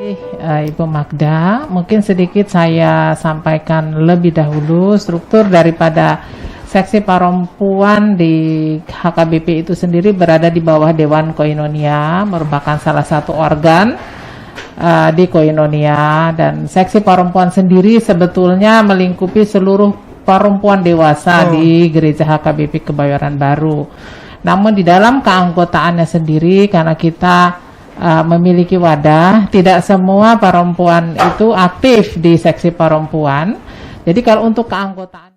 Ibu Magda, mungkin sedikit saya sampaikan lebih dahulu struktur daripada seksi perempuan di HKBP itu sendiri berada di bawah Dewan Koinonia, merupakan salah satu organ di Koinonia, dan seksi perempuan sendiri sebetulnya melingkupi seluruh perempuan dewasa di Gereja HKBP Kebayoran Baru. Namun di dalam keanggotaannya sendiri, karena kita memiliki wadah, tidak semua perempuan itu aktif di seksi perempuan. Jadi kalau untuk keanggotaan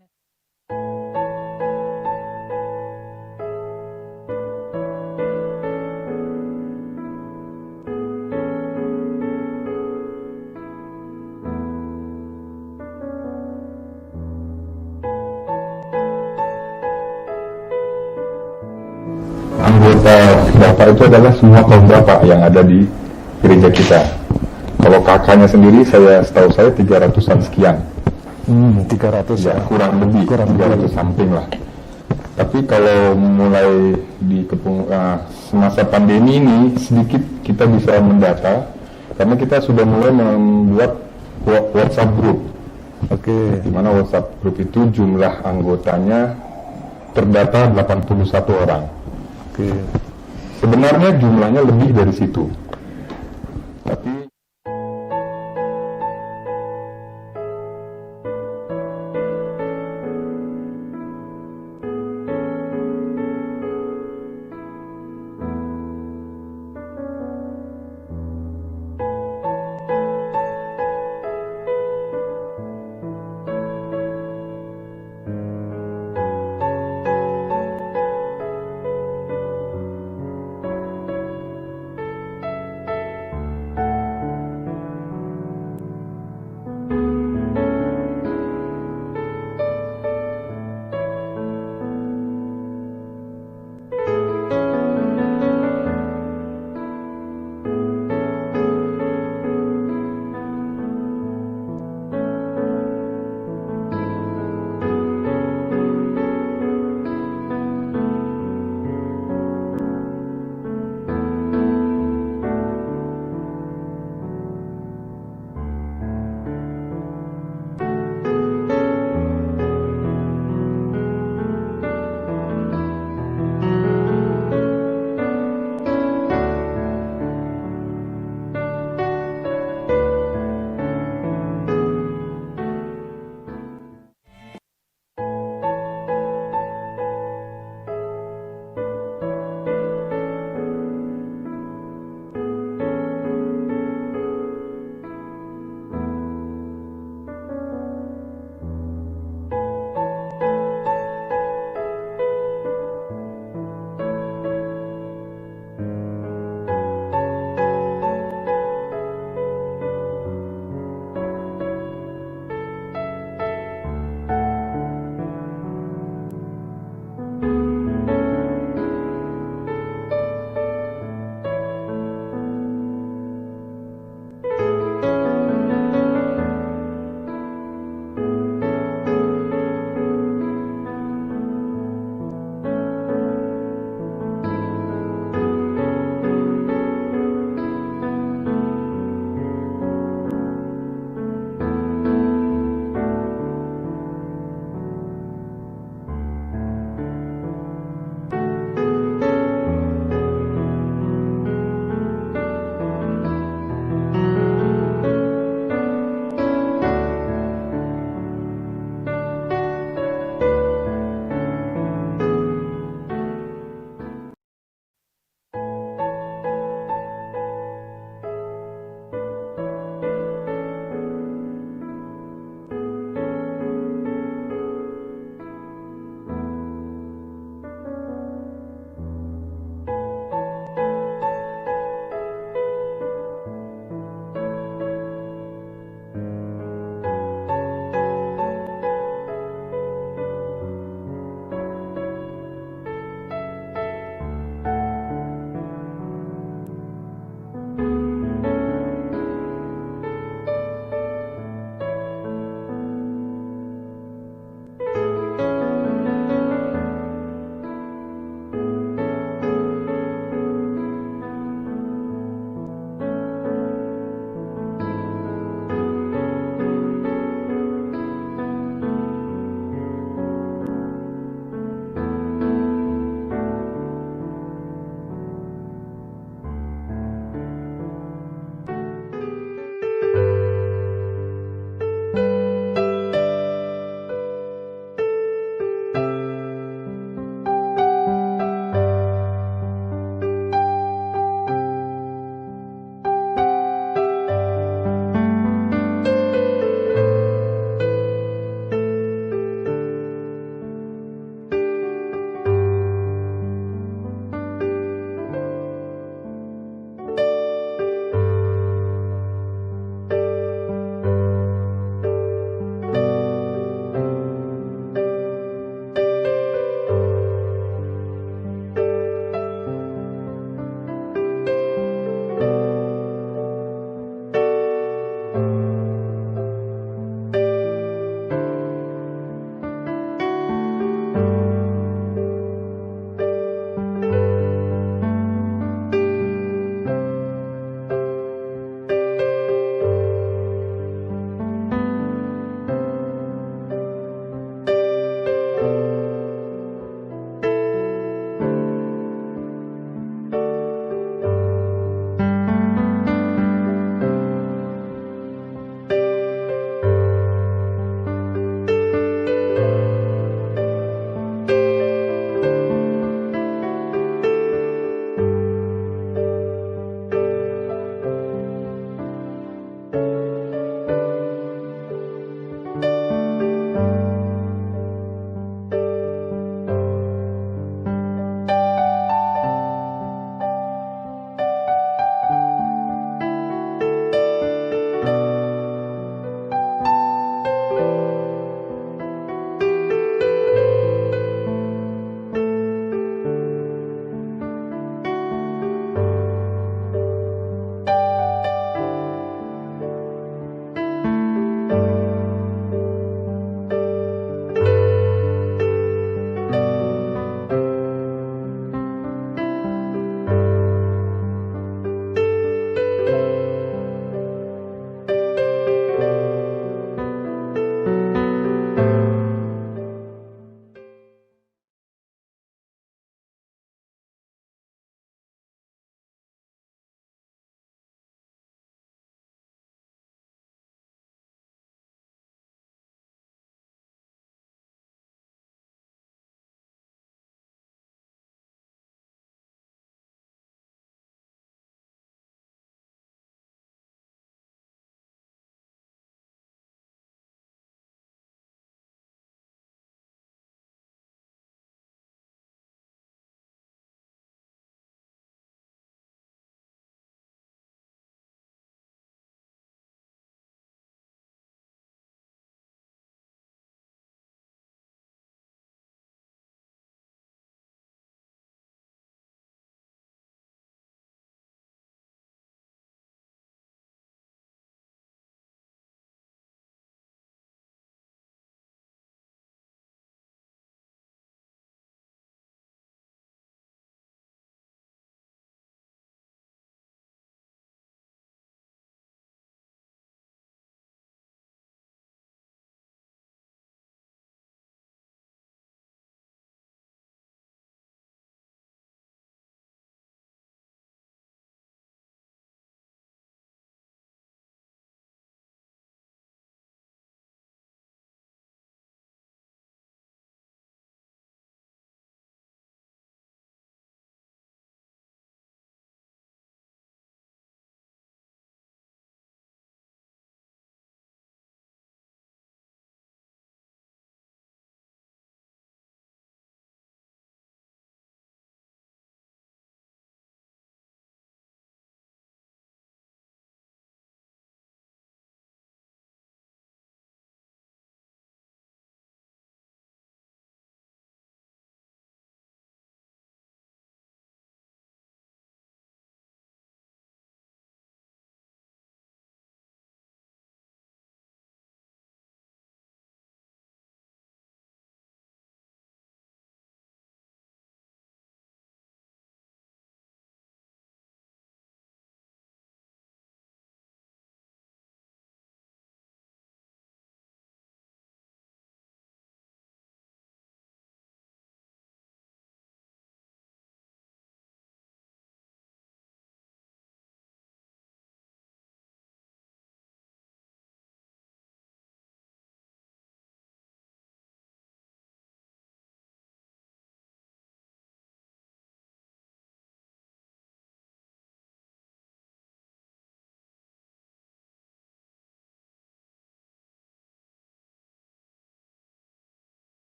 anggota Bapak itu adalah semua kaum Bapak yang ada di gereja kita. Kalau kakaknya sendiri setahu saya 300-an sekian. 300 ya, kurang lebih 300 something lah. Tapi kalau mulai di semasa pandemi ini sedikit kita bisa mendata karena kita sudah mulai membuat WhatsApp group. Di mana WhatsApp group itu jumlah anggotanya terdata 81 orang. Sebenarnya jumlahnya lebih dari situ, tapi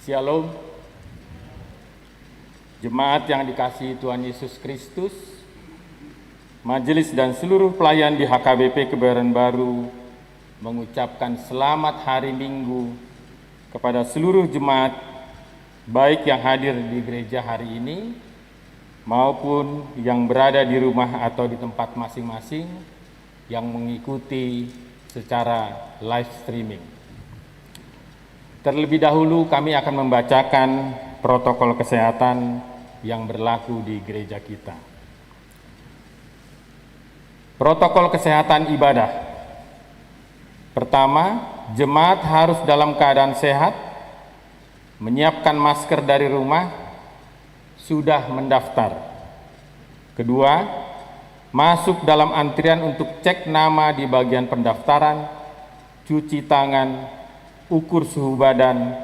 Shalom, jemaat yang dikasihi Tuhan Yesus Kristus, majelis dan seluruh pelayan di HKBP Kebayoran Baru mengucapkan selamat hari Minggu kepada seluruh jemaat, baik yang hadir di gereja hari ini maupun yang berada di rumah atau di tempat masing-masing yang mengikuti secara live streaming. Terlebih dahulu kami akan membacakan protokol kesehatan yang berlaku di gereja kita. Protokol kesehatan ibadah. Pertama, jemaat harus dalam keadaan sehat, menyiapkan masker dari rumah, sudah mendaftar. Kedua, masuk dalam antrian untuk cek nama di bagian pendaftaran, cuci tangan, ukur suhu badan,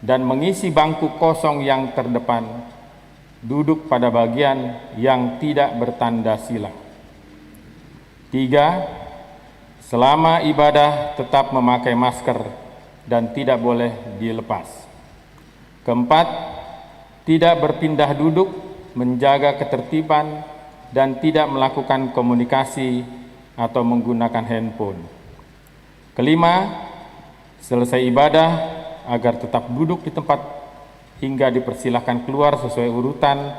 dan mengisi bangku kosong yang terdepan, duduk pada bagian yang tidak bertanda silang. 3. Selama ibadah tetap memakai masker dan tidak boleh dilepas. 4. Tidak berpindah duduk, menjaga ketertiban, dan tidak melakukan komunikasi atau menggunakan handphone. 5. Selesai ibadah agar tetap duduk di tempat hingga dipersilahkan keluar sesuai urutan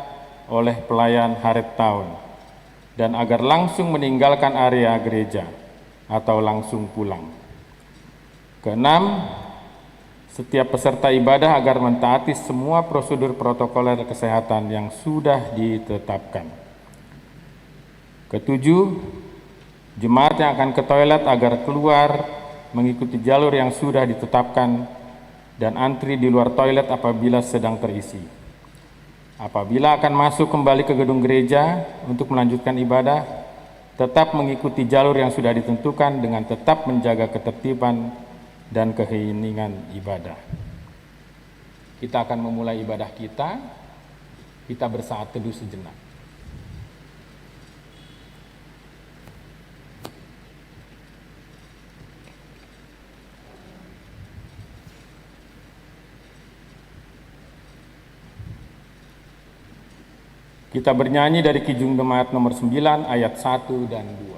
oleh pelayan haret tahun, dan agar langsung meninggalkan area gereja atau langsung pulang. 6. Setiap peserta ibadah agar mentaati semua prosedur protokoler kesehatan yang sudah ditetapkan. 7. Jemaat yang akan ke toilet agar keluar mengikuti jalur yang sudah ditetapkan dan antri di luar toilet apabila sedang terisi. Apabila akan masuk kembali ke gedung gereja untuk melanjutkan ibadah, tetap mengikuti jalur yang sudah ditentukan dengan tetap menjaga ketertiban dan keheningan ibadah. Kita akan memulai ibadah kita. Kita bersaat teduh sejenak. Kita bernyanyi dari Kijung Jemaat nomor 9 ayat 1 dan 2.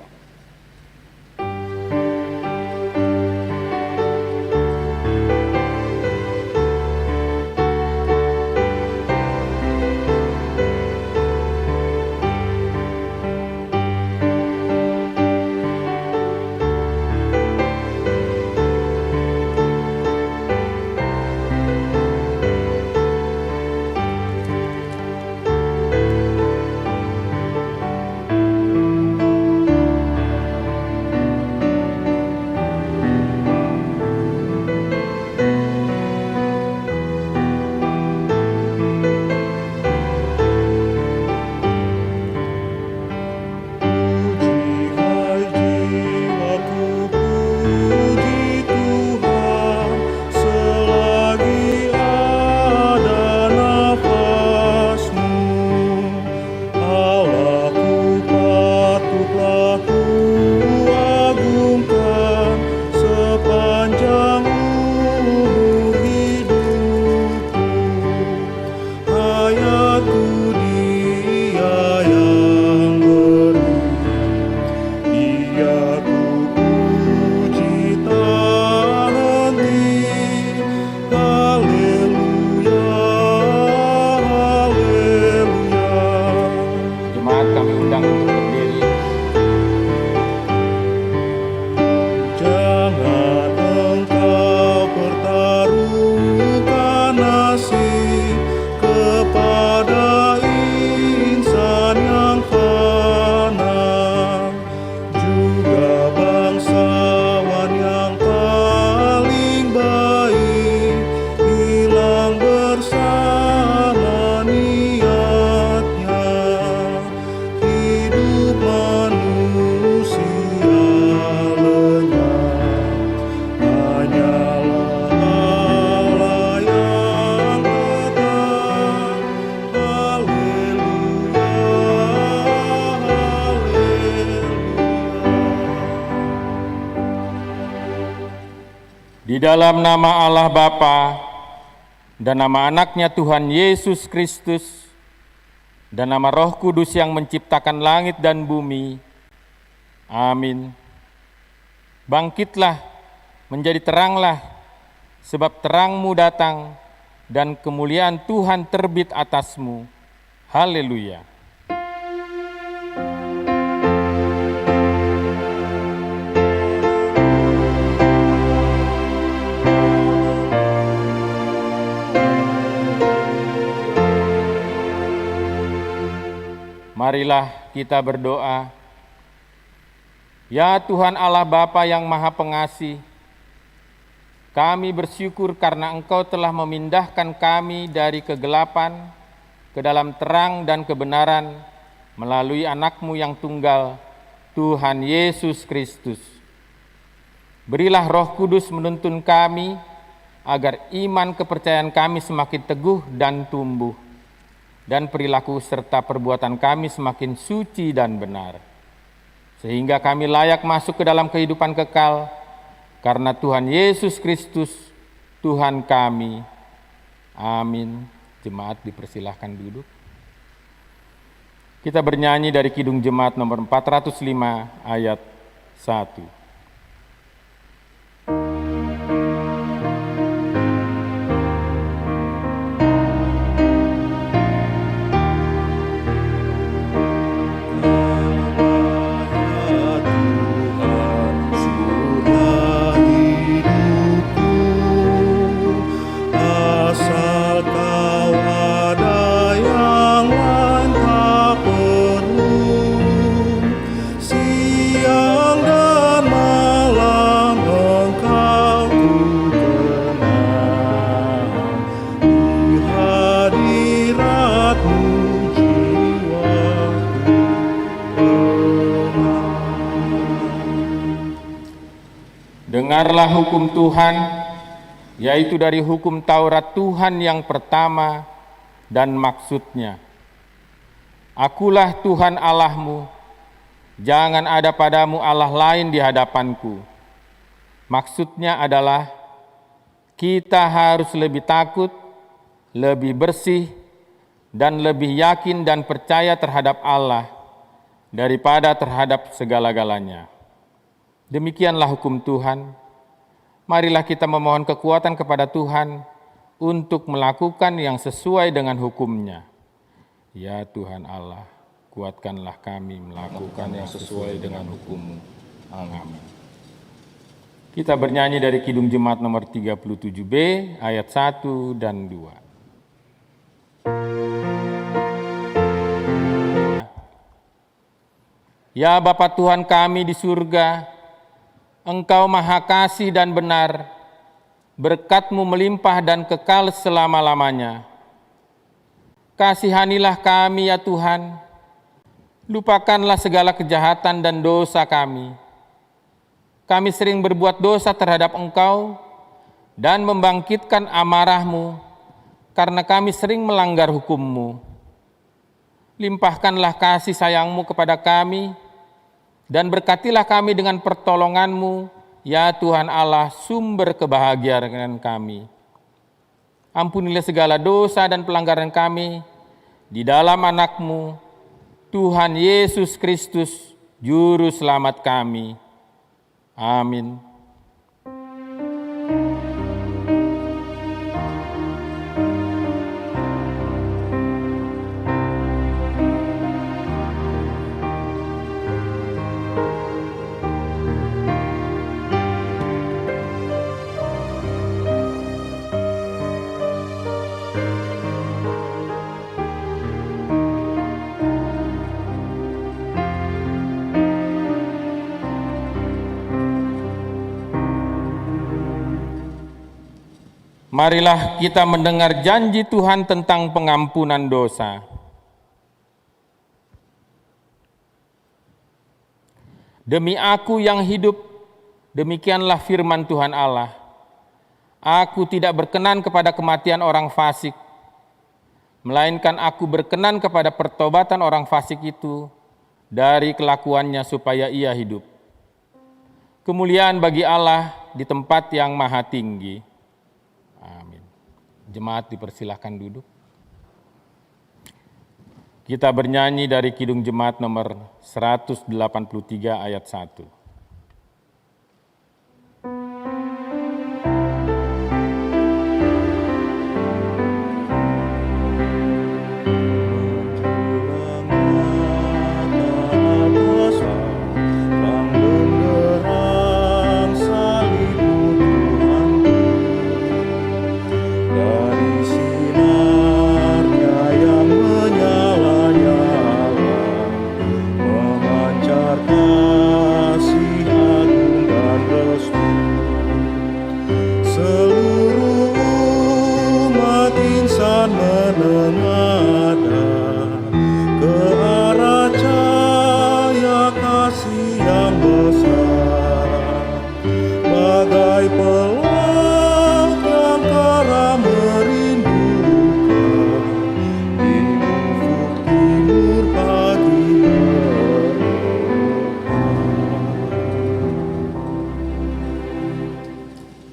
Di dalam nama Allah Bapa dan nama anaknya Tuhan Yesus Kristus, dan nama Roh Kudus yang menciptakan langit dan bumi. Amin. Bangkitlah, menjadi teranglah, sebab terangmu datang, dan kemuliaan Tuhan terbit atasmu. Haleluya. Marilah kita berdoa. Ya Tuhan Allah Bapa yang Maha Pengasih, kami bersyukur karena Engkau telah memindahkan kami dari kegelapan ke dalam terang dan kebenaran melalui anak-Mu yang tunggal, Tuhan Yesus Kristus. Berilah Roh Kudus menuntun kami agar iman kepercayaan kami semakin teguh dan tumbuh, dan perilaku serta perbuatan kami semakin suci dan benar, sehingga kami layak masuk ke dalam kehidupan kekal, karena Tuhan Yesus Kristus, Tuhan kami. Amin. Jemaat dipersilahkan duduk. Kita bernyanyi dari Kidung Jemaat nomor 405 ayat 1. Dengarlah hukum Tuhan, yaitu dari hukum Taurat Tuhan yang pertama dan maksudnya. Akulah Tuhan Allahmu, jangan ada padamu Allah lain di hadapanku. Maksudnya adalah kita harus lebih takut, lebih bersih, dan lebih yakin dan percaya terhadap Allah daripada terhadap segala-galanya. Demikianlah hukum Tuhan. Marilah kita memohon kekuatan kepada Tuhan untuk melakukan yang sesuai dengan hukum-Nya. Ya Tuhan Allah, kuatkanlah kami melakukan yang sesuai dengan hukum-Mu. Amin. Kita bernyanyi dari Kidung Jemaat nomor 37B, ayat 1 dan 2. Ya Bapa Tuhan kami di surga, Engkau Maha Kasih dan benar, berkat-Mu melimpah dan kekal selama-lamanya. Kasihanilah kami ya Tuhan, lupakanlah segala kejahatan dan dosa kami. Kami sering berbuat dosa terhadap Engkau dan membangkitkan amarah-Mu, karena kami sering melanggar hukum-Mu. Limpahkanlah kasih sayang-Mu kepada kami, dan berkatilah kami dengan pertolongan-Mu, ya Tuhan Allah, sumber kebahagiaan kami. Ampunilah segala dosa dan pelanggaran kami di dalam anak-Mu, Tuhan Yesus Kristus, Juru Selamat kami. Amin. Marilah kita mendengar janji Tuhan tentang pengampunan dosa. Demi aku yang hidup, demikianlah firman Tuhan Allah. Aku tidak berkenan kepada kematian orang fasik, melainkan aku berkenan kepada pertobatan orang fasik itu dari kelakuannya supaya ia hidup. Kemuliaan bagi Allah di tempat yang maha tinggi. Amin. Jemaat dipersilahkan duduk. Kita bernyanyi dari Kidung Jemaat nomor 183 ayat 1.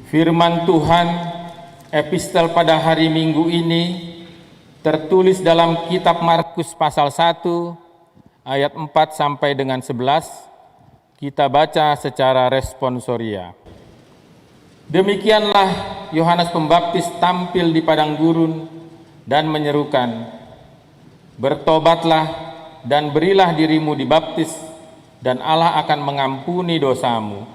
Firman Tuhan, epistel pada hari Minggu ini tertulis dalam kitab Markus pasal 1 ayat 4 sampai dengan 11. Kita baca secara responsoria. Demikianlah Yohanes Pembaptis tampil di padang gurun dan menyerukan, "Bertobatlah dan berilah dirimu dibaptis, dan Allah akan mengampuni dosamu."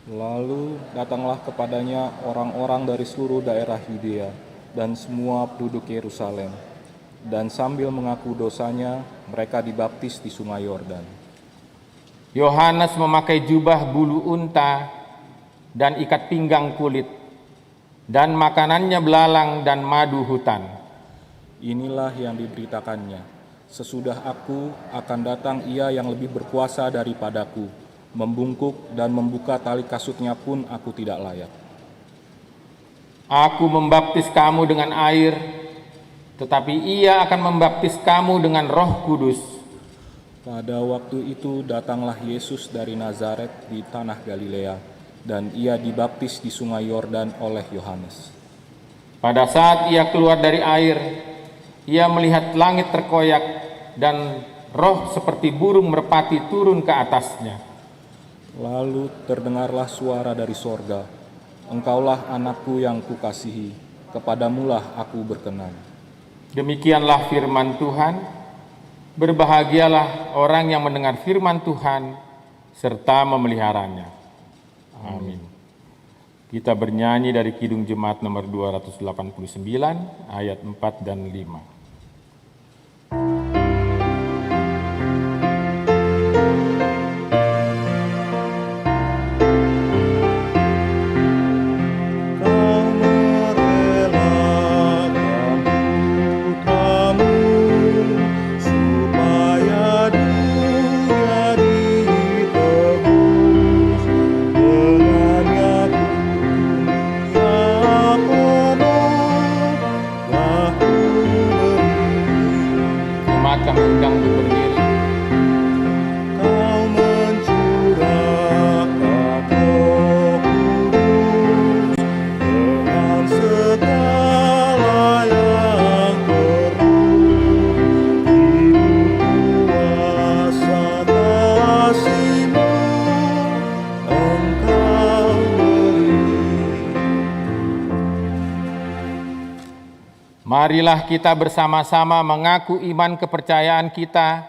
Lalu datanglah kepadanya orang-orang dari seluruh daerah Yudea dan semua penduduk Yerusalem. Dan sambil mengaku dosanya, mereka dibaptis di sungai Yordan. Yohanes memakai jubah bulu unta dan ikat pinggang kulit, dan makanannya belalang dan madu hutan. Inilah yang diberitakannya. Sesudah aku akan datang ia yang lebih berkuasa daripadaku. Membungkuk dan membuka tali kasutnya pun aku tidak layak. Aku membaptis kamu dengan air, tetapi ia akan membaptis kamu dengan Roh Kudus. Pada waktu itu datanglah Yesus dari Nazaret di tanah Galilea, dan ia dibaptis di sungai Yordan oleh Yohanes. Pada saat ia keluar dari air, ia melihat langit terkoyak dan roh seperti burung merpati turun ke atasnya. Lalu terdengarlah suara dari sorga, "Engkaulah anakku yang kukasihi, kepadamulah aku berkenan." Demikianlah firman Tuhan. Berbahagialah orang yang mendengar firman Tuhan serta memeliharanya. Amin. Kita bernyanyi dari Kidung Jemaat nomor 289 ayat 4 dan 5. Kami undang untuk berdiri. Kau mencurahkan Roh Kudus dengan segala yang perlu. Hidup kuasa kasih-Mu Engkau beri. Marilah kita bersama-sama mengaku iman kepercayaan kita,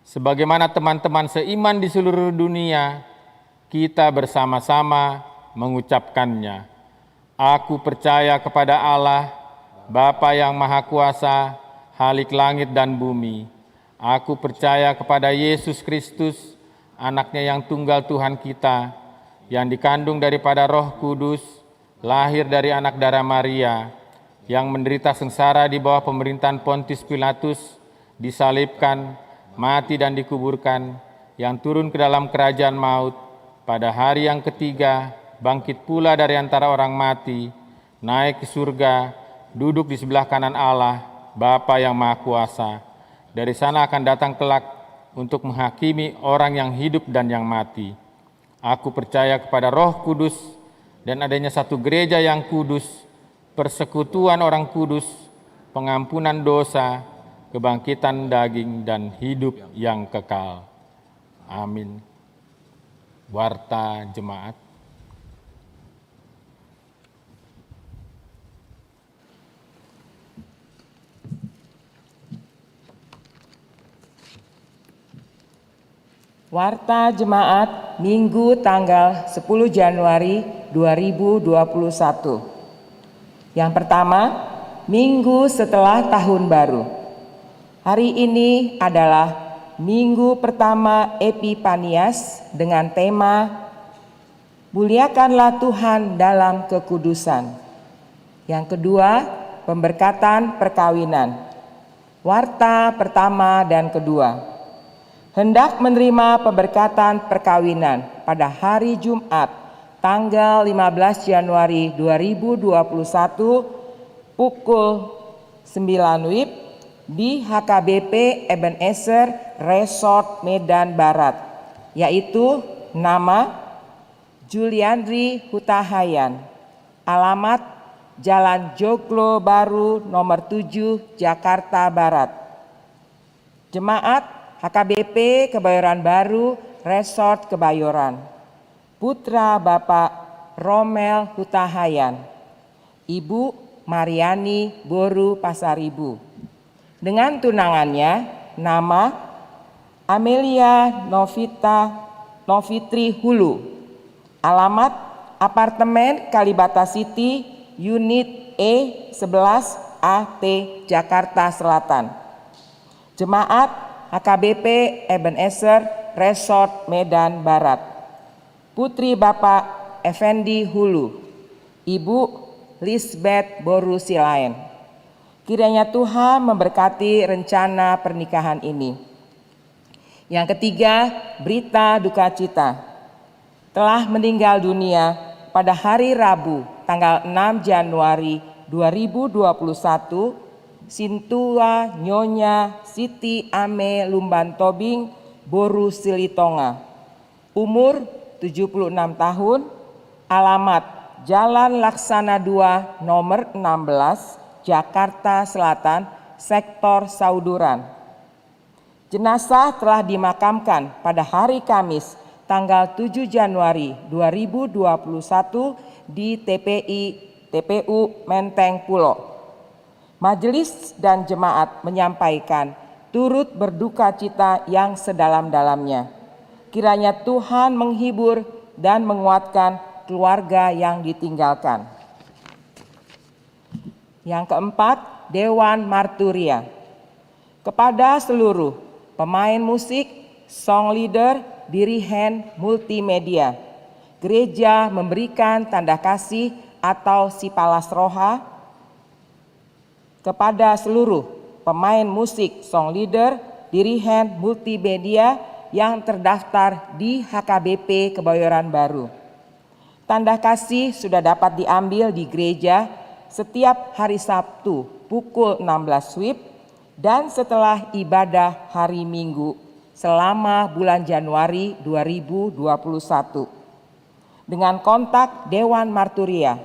sebagaimana teman-teman seiman di seluruh dunia, kita bersama-sama mengucapkannya. Aku percaya kepada Allah, Bapa yang Maha Kuasa, Khalik langit dan bumi. Aku percaya kepada Yesus Kristus, anaknya yang tunggal Tuhan kita, yang dikandung daripada Roh Kudus, lahir dari anak darah Maria, yang menderita sengsara di bawah pemerintahan Pontius Pilatus, disalibkan, mati dan dikuburkan, yang turun ke dalam kerajaan maut, pada hari yang ketiga, bangkit pula dari antara orang mati, naik ke surga, duduk di sebelah kanan Allah, Bapa yang Maha Kuasa. Dari sana akan datang kelak untuk menghakimi orang yang hidup dan yang mati. Aku percaya kepada Roh Kudus dan adanya satu gereja yang kudus, persekutuan orang kudus, pengampunan dosa, kebangkitan daging, dan hidup yang kekal. Amin. Warta Jemaat. Warta Jemaat Minggu tanggal 10 Januari 2021. Yang pertama, Minggu setelah Tahun Baru. Hari ini adalah Minggu pertama Epifanias dengan tema Muliakanlah Tuhan dalam kekudusan. Yang kedua, pemberkatan perkawinan. Warta pertama dan kedua. Hendak menerima pemberkatan perkawinan pada hari Jumat tanggal 15 Januari 2021 pukul 9 WIB di HKBP Ebenezer Resort Medan Barat, yaitu nama Juliandri Hutahayan, alamat Jalan Joglo Baru nomor 7 Jakarta Barat. Jemaat HKBP Kebayoran Baru Resort Kebayoran. Putra Bapak Romel Hutahayan, Ibu Mariani Boru Pasaribu. Dengan tunangannya nama Amelia Novitri Hulu. Alamat Apartemen Kalibata City, Unit E11 AT Jakarta Selatan. Jemaat HKBP Ebenezer Resort Medan Barat. Putri Bapak Effendi Hulu, Ibu Lisbeth Boru Silaen. Kiranya Tuhan memberkati rencana pernikahan ini. Yang ketiga, berita duka cita. Telah meninggal dunia pada hari Rabu tanggal 6 Januari 2021 Sintua Nyonya Siti Ame Lumban Tobing Boru Silitonga, umur 76 tahun, alamat Jalan Laksana 2 nomor 16 Jakarta Selatan, Sektor Sauduran. Jenazah telah dimakamkan pada hari Kamis tanggal 7 Januari 2021 di TPU Menteng Pulo. Majelis dan jemaat menyampaikan turut berduka cita yang sedalam-dalamnya. Kiranya Tuhan menghibur dan menguatkan keluarga yang ditinggalkan. Yang keempat, Dewan Marturia. Kepada seluruh pemain musik, song leader, dirigen multimedia, gereja memberikan tanda kasih atau sipalas roha kepada seluruh pemain musik, song leader, dirigen multimedia yang terdaftar di HKBP Kebayoran Baru. Tanda kasih sudah dapat diambil di gereja setiap hari Sabtu pukul 16 WIB dan setelah ibadah hari Minggu selama bulan Januari 2021. Dengan kontak Dewan Marturia,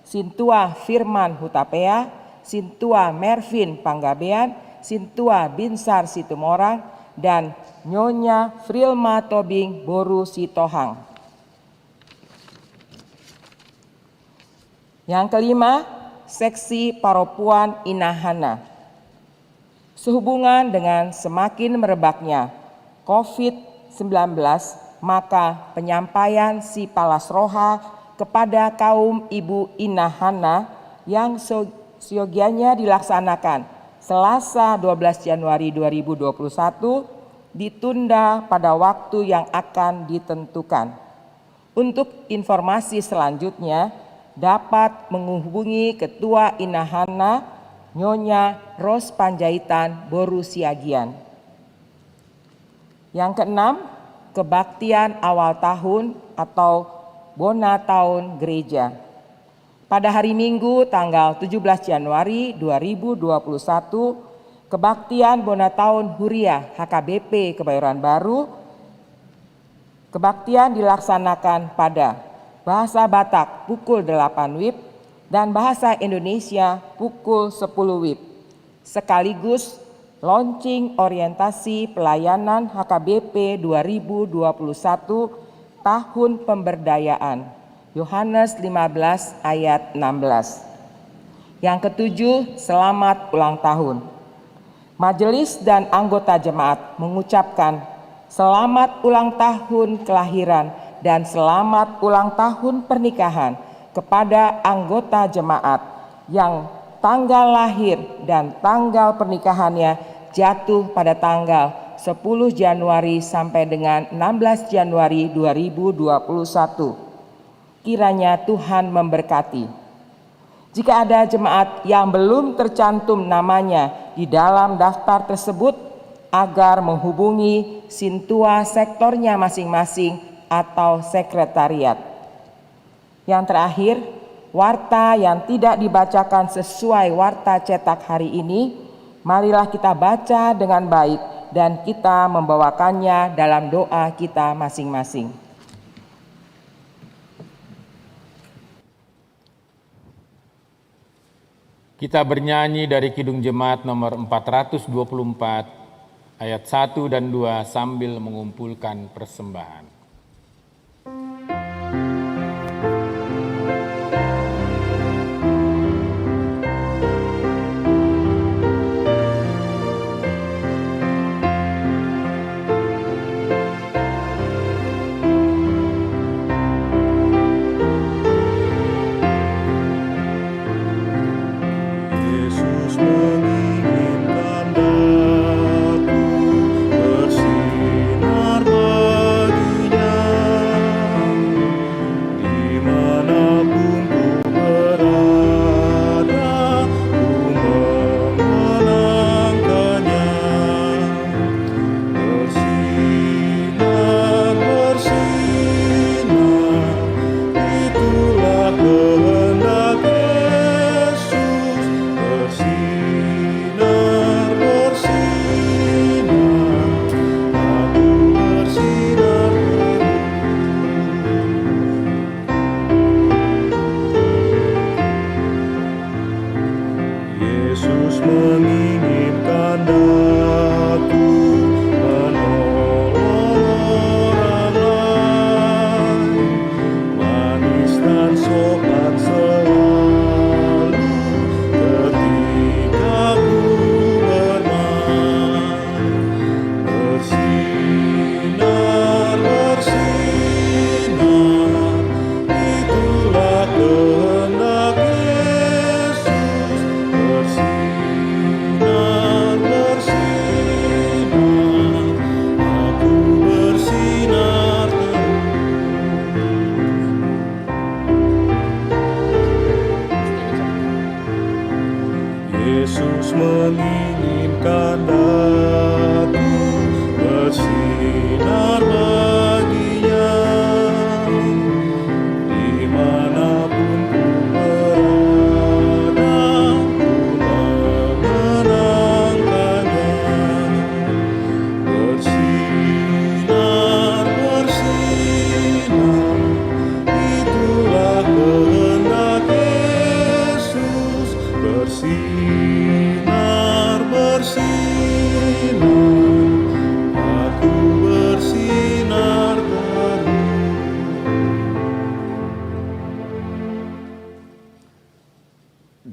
Sintua Firman Hutapea, Sintua Mervin Panggabean, Sintua Binsar Situmorang, dan Nyonya Frilma Tobing Boru Sitohang. Yang kelima, Seksi Paropuan Inahana. Sehubungan dengan semakin merebaknya COVID-19, maka penyampaian sipalas roha kepada kaum ibu Inahana yang siogianya dilaksanakan Selasa 12 Januari 2021 ditunda pada waktu yang akan ditentukan. Untuk informasi selanjutnya dapat menghubungi Ketua Inahana Nyonya Ros Panjaitan Boru Siagian. Yang keenam, kebaktian awal tahun atau Bona Tahun Gereja. Pada hari Minggu tanggal 17 Januari 2021, kebaktian Bona Tahun Huriah HKBP Kebayoran Baru, kebaktian dilaksanakan pada bahasa Batak pukul 8 WIB dan Bahasa Indonesia pukul 10 WIB, sekaligus launching orientasi pelayanan HKBP 2021 tahun pemberdayaan, Yohanes 15 ayat 16. Yang ketujuh, selamat ulang tahun. Majelis dan anggota jemaat mengucapkan selamat ulang tahun kelahiran dan selamat ulang tahun pernikahan kepada anggota jemaat yang tanggal lahir dan tanggal pernikahannya jatuh pada tanggal 10 Januari sampai dengan 16 Januari 2021. Kiranya Tuhan memberkati. Jika ada jemaat yang belum tercantum namanya di dalam daftar tersebut, agar menghubungi Sintua sektornya masing-masing atau sekretariat. Yang terakhir, warta yang tidak dibacakan sesuai warta cetak hari ini, marilah kita baca dengan baik dan kita membawakannya dalam doa kita masing-masing. Kita bernyanyi dari Kidung Jemaat nomor 424 ayat 1 dan 2 sambil mengumpulkan persembahan.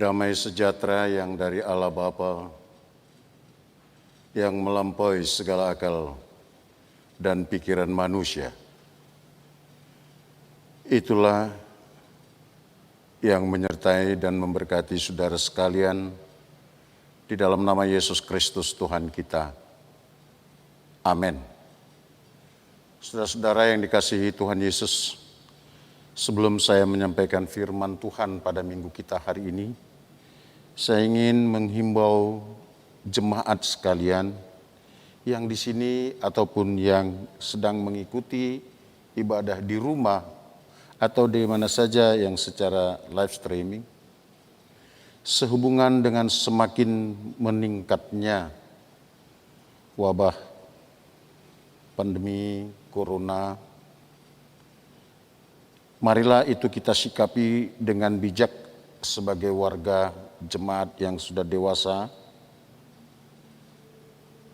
Damai sejahtera yang dari Allah Bapa, yang melampaui segala akal dan pikiran manusia. Itulah yang menyertai dan memberkati saudara sekalian di dalam nama Yesus Kristus Tuhan kita. Amin. Saudara-saudara yang dikasihi Tuhan Yesus, sebelum saya menyampaikan firman Tuhan pada minggu kita hari ini, saya ingin menghimbau jemaat sekalian yang di sini ataupun yang sedang mengikuti ibadah di rumah atau di mana saja yang secara live streaming, sehubungan dengan semakin meningkatnya wabah pandemi corona, marilah itu kita sikapi dengan bijak sebagai warga jemaat yang sudah dewasa,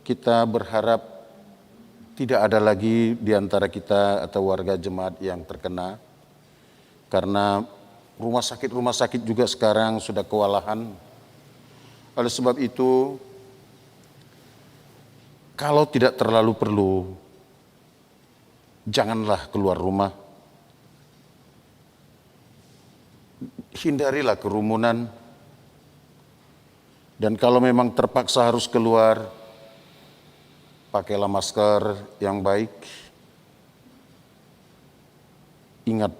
kita berharap tidak ada lagi di antara kita atau warga jemaat yang terkena, karena rumah sakit juga sekarang sudah kewalahan. Oleh sebab itu, kalau tidak terlalu perlu, janganlah keluar rumah. Hindarilah kerumunan. Dan kalau memang terpaksa harus keluar, pakailah masker yang baik. Ingat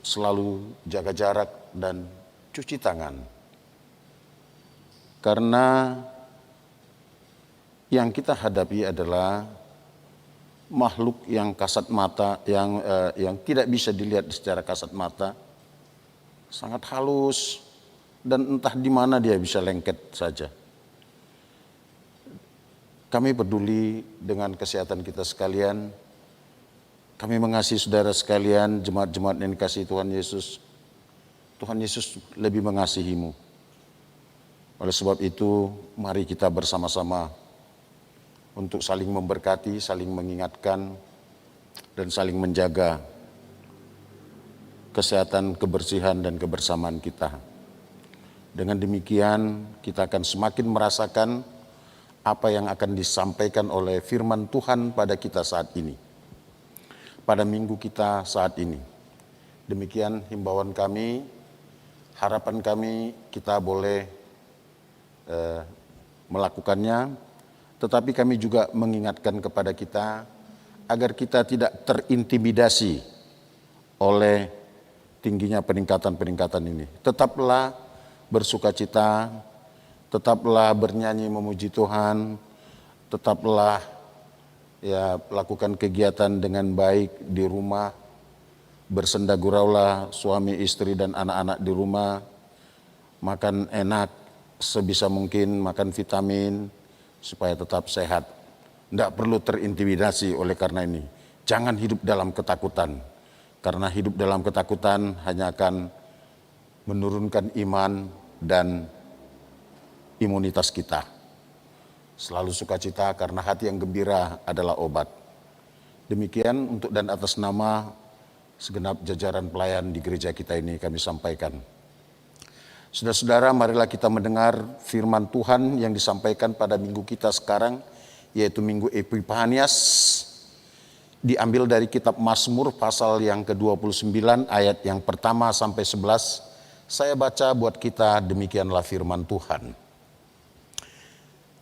selalu jaga jarak dan cuci tangan. Karena yang kita hadapi adalah makhluk yang kasat mata, yang tidak bisa dilihat secara kasat mata, sangat halus, dan entah di mana dia bisa lengket saja. Kami peduli dengan kesehatan kita sekalian. Kami mengasihi saudara sekalian, jemaat-jemaat yang dikasihi Tuhan Yesus. Tuhan Yesus lebih mengasihimu. Oleh sebab itu, mari kita bersama-sama untuk saling memberkati, saling mengingatkan, dan saling menjaga kesehatan, kebersihan, dan kebersamaan kita. Dengan demikian, kita akan semakin merasakan apa yang akan disampaikan oleh firman Tuhan pada kita saat ini, pada minggu kita saat ini. Demikian himbauan kami, harapan kami kita boleh melakukannya, tetapi kami juga mengingatkan kepada kita agar kita tidak terintimidasi oleh tingginya peningkatan-peningkatan ini. Tetaplah bersukacita, tetaplah bernyanyi memuji Tuhan, tetaplah lakukan kegiatan dengan baik di rumah, bersenda guraulah suami, istri, dan anak-anak di rumah, makan enak sebisa mungkin, makan vitamin supaya tetap sehat. Tidak perlu terintimidasi oleh karena ini. Jangan hidup dalam ketakutan. Karena hidup dalam ketakutan hanya akan menurunkan iman dan imunitas kita. Selalu sukacita karena hati yang gembira adalah obat. Demikian untuk dan atas nama segenap jajaran pelayan di gereja kita ini kami sampaikan. Saudara-saudara, marilah kita mendengar firman Tuhan yang disampaikan pada minggu kita sekarang, yaitu Minggu Epifanias, diambil dari kitab Mazmur pasal yang ke-29 ayat yang pertama sampai 11. Saya baca buat kita, demikianlah firman Tuhan.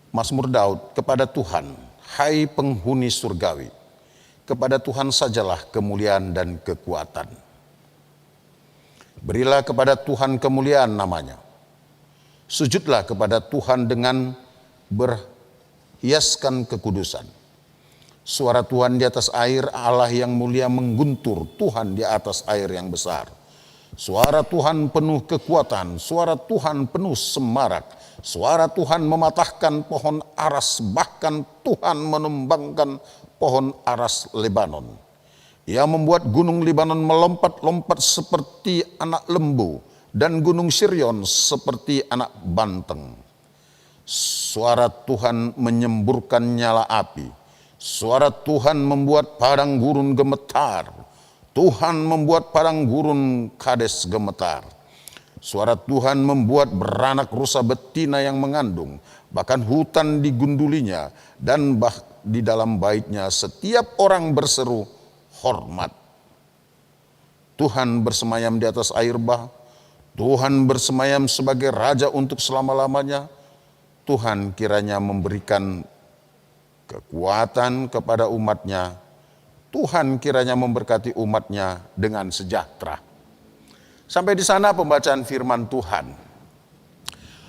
Mazmur Daud, kepada Tuhan, hai penghuni surgawi, kepada Tuhan sajalah kemuliaan dan kekuatan. Berilah kepada Tuhan kemuliaan namanya. Sujudlah kepada Tuhan dengan berhiaskan kekudusan. Suara Tuhan di atas air, Allah yang mulia mengguntur, Tuhan di atas air yang besar. Suara Tuhan penuh kekuatan, suara Tuhan penuh semarak. Suara Tuhan mematahkan pohon aras, bahkan Tuhan menumbangkan pohon aras Lebanon. Ia membuat gunung Lebanon melompat-lompat seperti anak lembu, dan gunung Sirion seperti anak banteng. Suara Tuhan menyemburkan nyala api. Suara Tuhan membuat padang gurun gemetar. Tuhan membuat padang gurun Kades gemetar. Suara Tuhan membuat beranak rusa betina yang mengandung. Bahkan hutan digundulinya, dan di dalam baitnya setiap orang berseru hormat. Tuhan bersemayam di atas air bah. Tuhan bersemayam sebagai raja untuk selama-lamanya. Tuhan kiranya memberikan kekuatan kepada umatnya. Tuhan kiranya memberkati umatnya dengan sejahtera. Sampai di sana pembacaan firman Tuhan.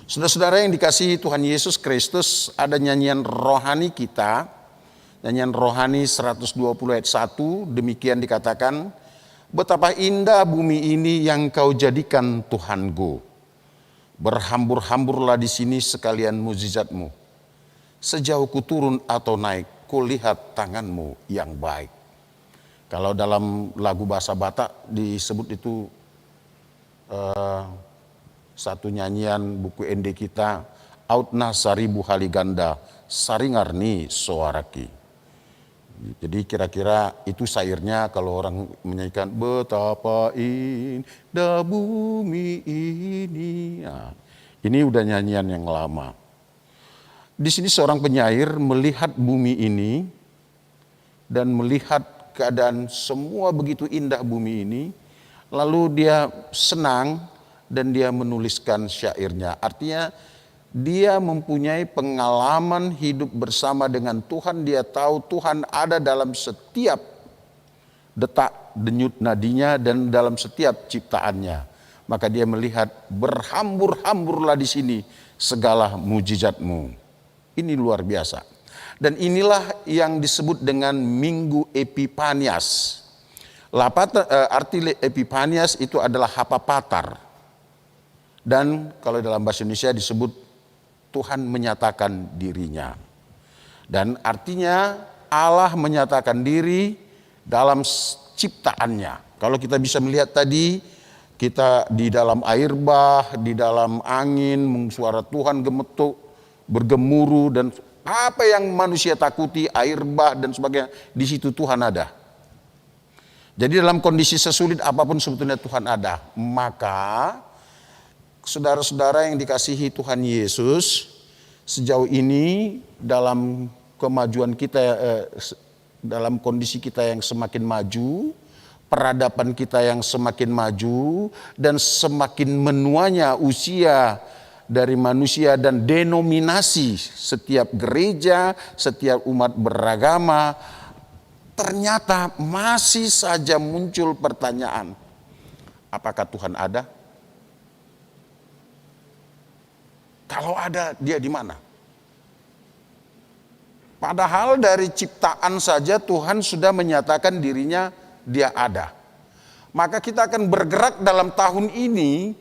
Saudara-saudara yang dikasihi Tuhan Yesus Kristus, ada nyanyian rohani kita, nyanyian rohani 120 ayat 1, demikian dikatakan, betapa indah bumi ini yang kau jadikan Tuhanku. Berhambur-hamburlah di sini sekalian mukjizatmu. Sejauh ku turun atau naik, ku lihat tanganmu yang baik. Kalau dalam lagu bahasa Batak disebut itu satu nyanyian buku ND kita, Autna Saribu Haliganda Saringarni Soaraki. Jadi kira-kira itu syairnya kalau orang menyanyikan betapa indah bumi ini. Nah, ini udah nyanyian yang lama. Di sini seorang penyair melihat bumi ini dan melihat keadaan semua begitu indah bumi ini, lalu dia senang dan dia menuliskan syairnya. Artinya dia mempunyai pengalaman hidup bersama dengan Tuhan. Dia tahu Tuhan ada dalam setiap detak denyut nadinya dan dalam setiap ciptaannya. Maka dia melihat berhambur-hamburlah di sini segala mujizat-Mu. Ini luar biasa. Dan inilah yang disebut dengan Minggu Epifanias. Arti Epifanias itu adalah hapapatar. Dan kalau dalam bahasa Indonesia disebut Tuhan menyatakan dirinya. Dan artinya Allah menyatakan diri dalam ciptaannya. Kalau kita bisa melihat tadi, kita di dalam air bah, di dalam angin, suara Tuhan gemetuk, bergemuruh, dan apa yang manusia takuti, air bah dan sebagainya, di situ Tuhan ada. Jadi dalam kondisi sesulit apapun sebetulnya Tuhan ada. Maka saudara-saudara yang dikasihi Tuhan Yesus, sejauh ini dalam kemajuan kita, dalam kondisi kita yang semakin maju, peradaban kita yang semakin maju, dan semakin menuanya usia dari manusia dan denominasi setiap gereja, setiap umat beragama, ternyata masih saja muncul pertanyaan, apakah Tuhan ada? Kalau ada, dia di mana? Padahal dari ciptaan saja Tuhan sudah menyatakan dirinya dia ada. Maka kita akan bergerak dalam tahun ini,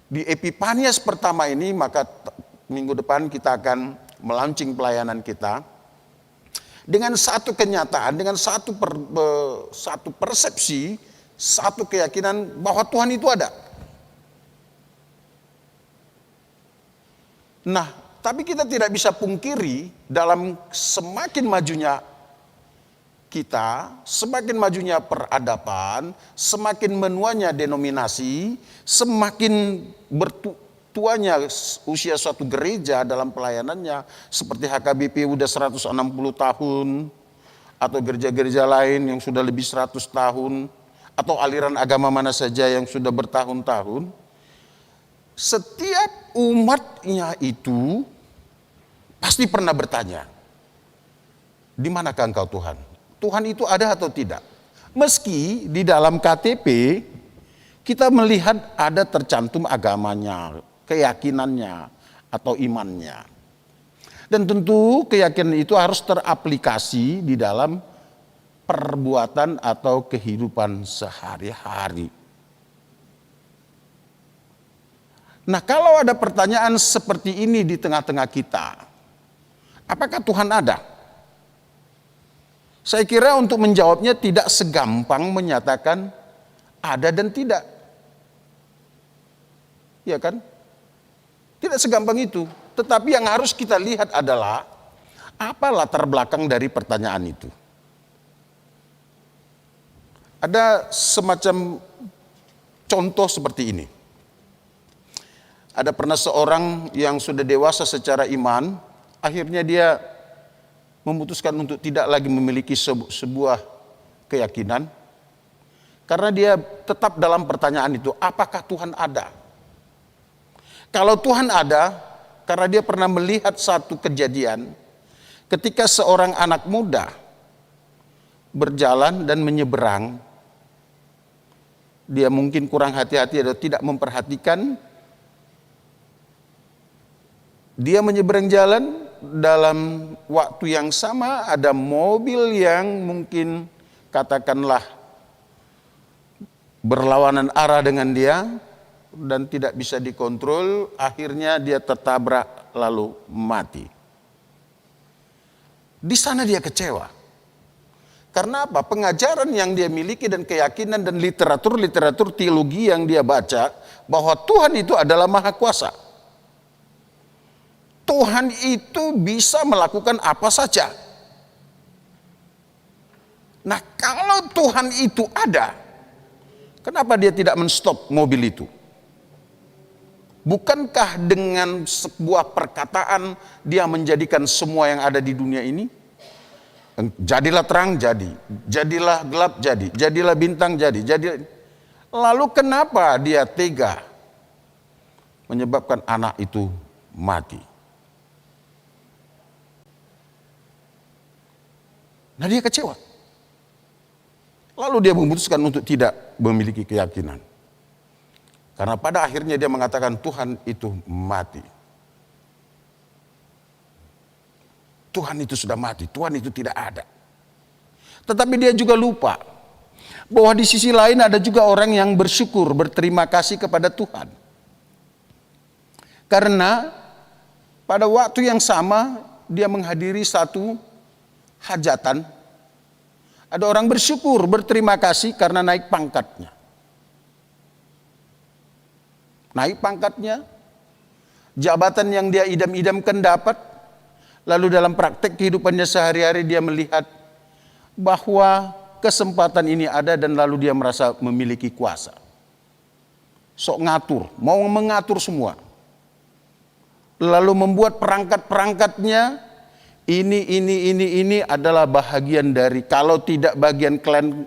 di Epifanias pertama ini, maka minggu depan kita akan melaunching pelayanan kita. Dengan satu kenyataan, dengan satu persepsi, satu keyakinan bahwa Tuhan itu ada. Nah, tapi kita tidak bisa pungkiri dalam semakin majunya kita, semakin majunya peradaban, semakin menuanya denominasi, semakin bertuanya usia suatu gereja dalam pelayanannya, seperti HKBP udah 160 tahun, atau gereja-gereja lain yang sudah lebih 100 tahun, atau aliran agama mana saja yang sudah bertahun-tahun. Setiap umatnya itu pasti pernah bertanya, di manakah Engkau Tuhan? Tuhan itu ada atau tidak? Meski di dalam KTP kita melihat ada tercantum agamanya, keyakinannya, atau imannya. Dan tentu keyakinan itu harus teraplikasi di dalam perbuatan atau kehidupan sehari-hari. Nah, kalau ada pertanyaan seperti ini di tengah-tengah kita, apakah Tuhan ada? Saya kira untuk menjawabnya tidak segampang menyatakan ada dan tidak. Ya kan? Tidak segampang itu. Tetapi yang harus kita lihat adalah apa latar belakang dari pertanyaan itu. Ada semacam contoh seperti ini. Ada pernah seorang yang sudah dewasa secara iman, akhirnya dia memutuskan untuk tidak lagi memiliki sebuah keyakinan, karena dia tetap dalam pertanyaan itu, apakah Tuhan ada? Kalau Tuhan ada, karena dia pernah melihat satu kejadian, ketika seorang anak muda berjalan dan menyeberang, dia mungkin kurang hati-hati atau tidak memperhatikan, dia menyeberang jalan, dalam waktu yang sama ada mobil yang mungkin katakanlah berlawanan arah dengan dia dan tidak bisa dikontrol, akhirnya dia tertabrak lalu mati. Di sana dia kecewa. Karena apa? Pengajaran yang dia miliki dan keyakinan dan literatur teologi yang dia baca bahwa Tuhan itu adalah Maha Kuasa. Tuhan itu bisa melakukan apa saja. Nah, kalau Tuhan itu ada, kenapa dia tidak men-stop mobil itu? Bukankah dengan sebuah perkataan dia menjadikan semua yang ada di dunia ini? Jadilah terang, jadi. Jadilah gelap, jadi. Jadilah bintang, jadi. Lalu kenapa dia tega menyebabkan anak itu mati? Nah, dia kecewa. Lalu dia memutuskan untuk tidak memiliki keyakinan. Karena pada akhirnya dia mengatakan Tuhan itu mati. Tuhan itu sudah mati, Tuhan itu tidak ada. Tetapi dia juga lupa bahwa di sisi lain ada juga orang yang bersyukur, berterima kasih kepada Tuhan. Karena pada waktu yang sama dia menghadiri satu hajatan. Ada orang bersyukur, berterima kasih karena naik pangkatnya. Naik pangkatnya, jabatan yang dia idam-idamkan dapat, lalu dalam praktek kehidupannya sehari-hari dia melihat bahwa kesempatan ini ada dan lalu dia merasa memiliki kuasa. Sok ngatur, mau mengatur semua. Lalu membuat perangkat-perangkatnya, ini adalah bahagian dari, kalau tidak bagian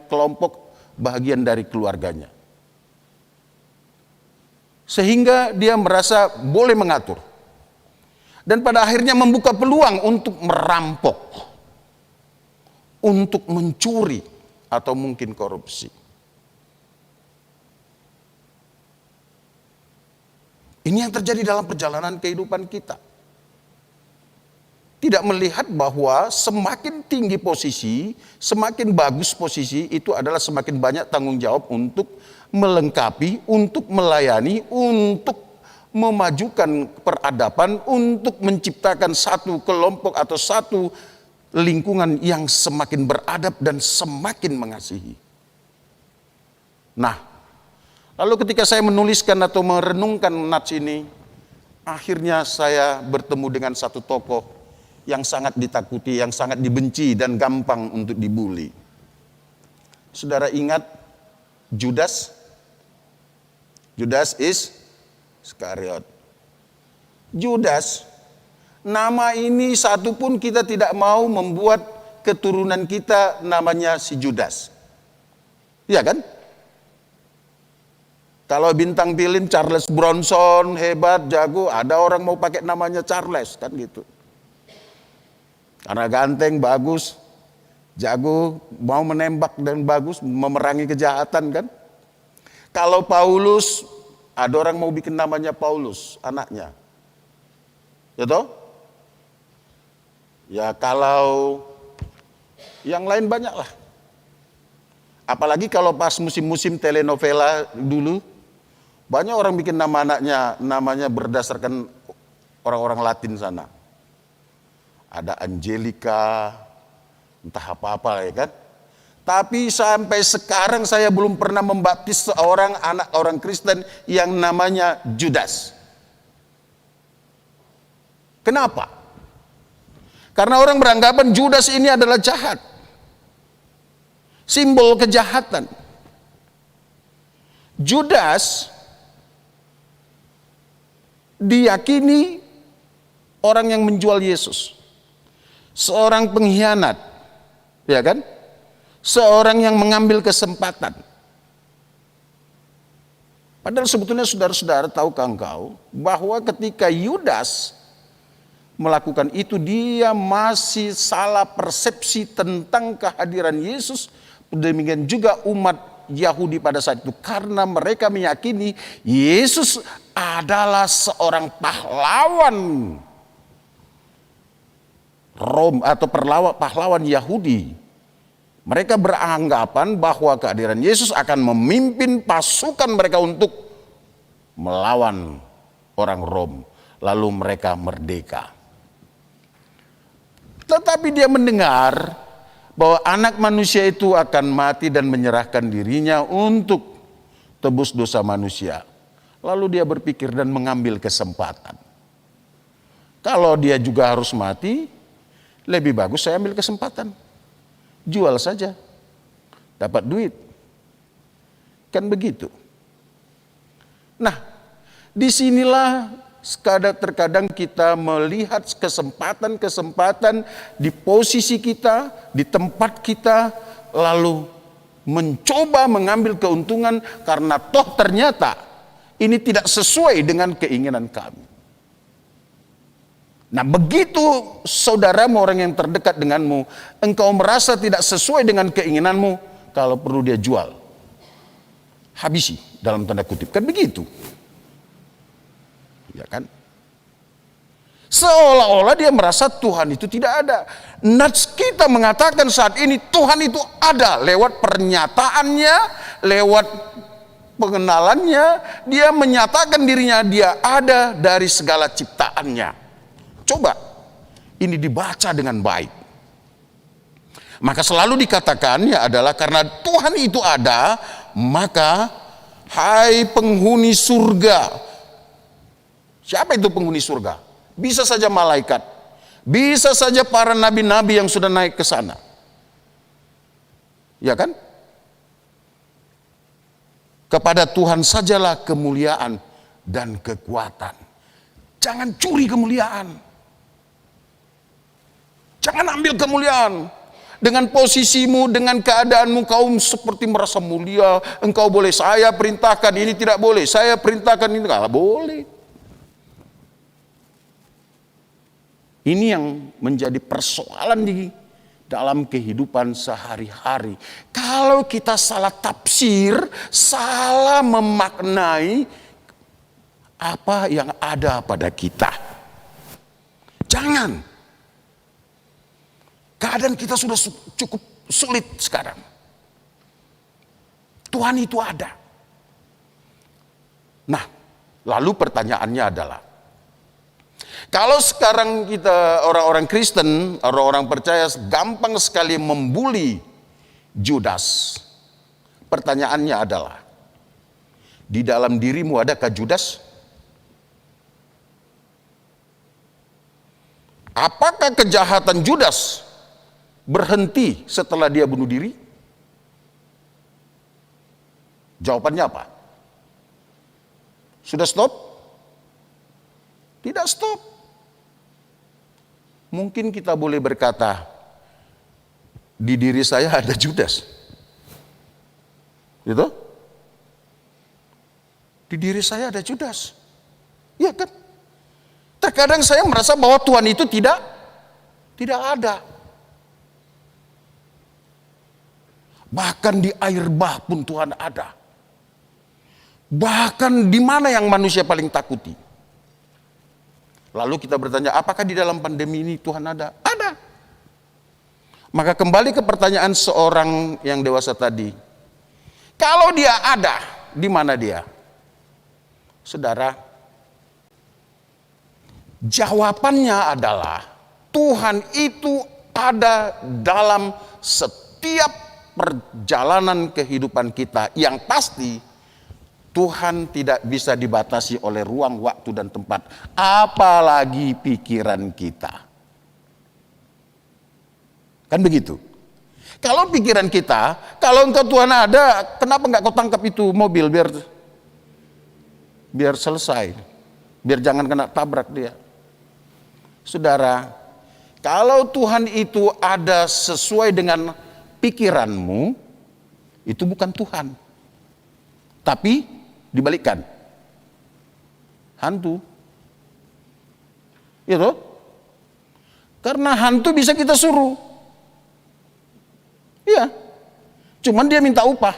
kelompok, bagian dari keluarganya. Sehingga dia merasa boleh mengatur. Dan pada akhirnya membuka peluang untuk merampok, untuk mencuri, atau mungkin korupsi. Ini yang terjadi dalam perjalanan kehidupan kita. Tidak melihat bahwa semakin tinggi posisi, semakin bagus posisi, itu adalah semakin banyak tanggung jawab untuk melengkapi, untuk melayani, untuk memajukan peradaban, untuk menciptakan satu kelompok atau satu lingkungan yang semakin beradab dan semakin mengasihi. Nah, lalu ketika saya menuliskan atau merenungkan nats ini, akhirnya saya bertemu dengan satu tokoh yang sangat ditakuti, yang sangat dibenci dan gampang untuk dibully. Saudara ingat Judas? Judas Iskariot. Judas, nama ini satu pun kita tidak mau membuat keturunan kita namanya si Judas. Iya kan? Kalau bintang film Charles Bronson, hebat, jago, ada orang mau pakai namanya Charles, kan gitu. Karena ganteng, bagus, jago, mau menembak dan bagus, memerangi kejahatan kan. Kalau Paulus, ada orang mau bikin namanya Paulus, anaknya. Ya toh? Ya kalau yang lain banyak lah. Apalagi kalau pas musim-musim telenovela dulu, banyak orang bikin nama anaknya, namanya berdasarkan orang-orang Latin sana. Ada Angelica, entah apa-apa ya kan. Tapi sampai sekarang saya belum pernah membaptis seorang anak orang Kristen yang namanya Judas. Kenapa? Karena orang beranggapan Judas ini adalah jahat. Simbol kejahatan. Judas diyakini orang yang menjual Yesus. Seorang pengkhianat. Ya kan? Seorang yang mengambil kesempatan. Padahal sebetulnya saudara-saudara, tahukah engkau bahwa ketika Yudas melakukan itu, dia masih salah persepsi tentang kehadiran Yesus. Demikian juga umat Yahudi pada saat itu, karena mereka meyakini Yesus adalah seorang pahlawan Rom atau pahlawan Yahudi. Mereka beranggapan bahwa kehadiran Yesus akan memimpin pasukan mereka untuk melawan orang Rom, lalu mereka merdeka. Tetapi dia mendengar bahwa anak manusia itu akan mati dan menyerahkan dirinya untuk tebus dosa manusia. Lalu dia berpikir dan mengambil kesempatan. Kalau dia juga harus mati, lebih bagus saya ambil kesempatan. Jual saja, dapat duit. Kan begitu. Nah, disinilah terkadang kita melihat kesempatan-kesempatan di posisi kita, di tempat kita, lalu mencoba mengambil keuntungan karena toh ternyata ini tidak sesuai dengan keinginan kami. Nah, begitu saudaramu, orang yang terdekat denganmu, engkau merasa tidak sesuai dengan keinginanmu, kalau perlu dia jual, habisi dalam tanda kutip, kan begitu. Ya kan? Seolah-olah dia merasa Tuhan itu tidak ada. Nats kita mengatakan saat ini Tuhan itu ada lewat pernyataannya, lewat pengenalannya, dia menyatakan dirinya dia ada dari segala ciptaannya. Coba ini dibaca dengan baik. Maka selalu dikatakannya adalah karena Tuhan itu ada, maka hai penghuni surga. Siapa itu penghuni surga? Bisa saja malaikat, bisa saja para nabi-nabi yang sudah naik ke sana. Ya kan? Kepada Tuhan sajalah kemuliaan dan kekuatan. Jangan curi kemuliaan. Jangan ambil kemuliaan. Dengan posisimu, dengan keadaanmu, kau seperti merasa mulia. Engkau boleh, saya perintahkan, ini tidak boleh. Saya perintahkan, ini tidak boleh. Ini yang menjadi persoalan di dalam kehidupan sehari-hari. Kalau kita salah tafsir, salah memaknai apa yang ada pada kita. Jangan. Keadaan kita sudah cukup sulit sekarang. Tuhan itu ada. Nah, lalu pertanyaannya adalah, kalau sekarang kita orang-orang Kristen, orang-orang percaya gampang sekali membuli Judas. Pertanyaannya adalah, di dalam dirimu adakah Judas? Apakah kejahatan Judas berhenti setelah dia bunuh diri? Jawabannya apa? Sudah stop? Tidak stop. Mungkin kita boleh berkata, di diri saya ada Judas. Gitu? Di diri saya ada Judas. Ya kan? Terkadang saya merasa bahwa Tuhan itu tidak ada. Bahkan di air bah pun Tuhan ada. Bahkan di mana yang manusia paling takuti. Lalu kita bertanya, apakah di dalam pandemi ini Tuhan ada? Ada. Maka kembali ke pertanyaan seorang yang dewasa tadi. Kalau dia ada, di mana dia? Saudara, jawabannya adalah Tuhan itu ada dalam setiap perjalanan kehidupan kita. Yang pasti Tuhan tidak bisa dibatasi oleh ruang, waktu, dan tempat, apalagi pikiran kita. Kan begitu? Kalau pikiran kita, kalau engkau Tuhan ada, kenapa enggak kau tangkap itu mobil biar selesai, biar jangan kena tabrak dia. Saudara, kalau Tuhan itu ada sesuai dengan pikiranmu, itu bukan Tuhan, tapi dibalikkan, hantu. Itu karena hantu bisa kita suruh, iya, cuman dia minta upah,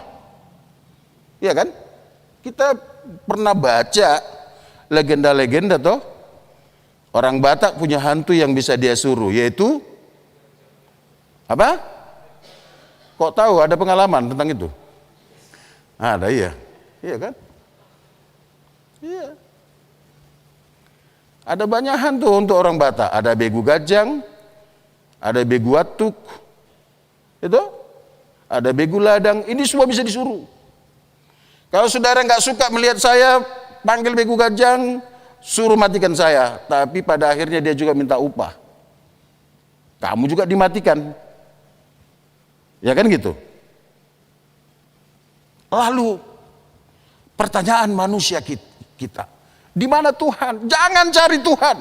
iya kan? Kita pernah baca legenda-legenda toh, orang Batak punya hantu yang bisa dia suruh, yaitu apa? Kok tahu, ada pengalaman tentang itu? Ada, iya kan? Iya. Ada banyak hantu untuk orang Batak. Ada begu gajang, ada begu watuk, Itu ada begu ladang, ini semua bisa disuruh. Kalau saudara nggak suka melihat saya, panggil begu gajang, suruh matikan saya. Tapi pada akhirnya dia juga minta upah. Kamu juga dimatikan. Ya kan gitu. Lalu pertanyaan manusia kita, di mana Tuhan? Jangan cari Tuhan.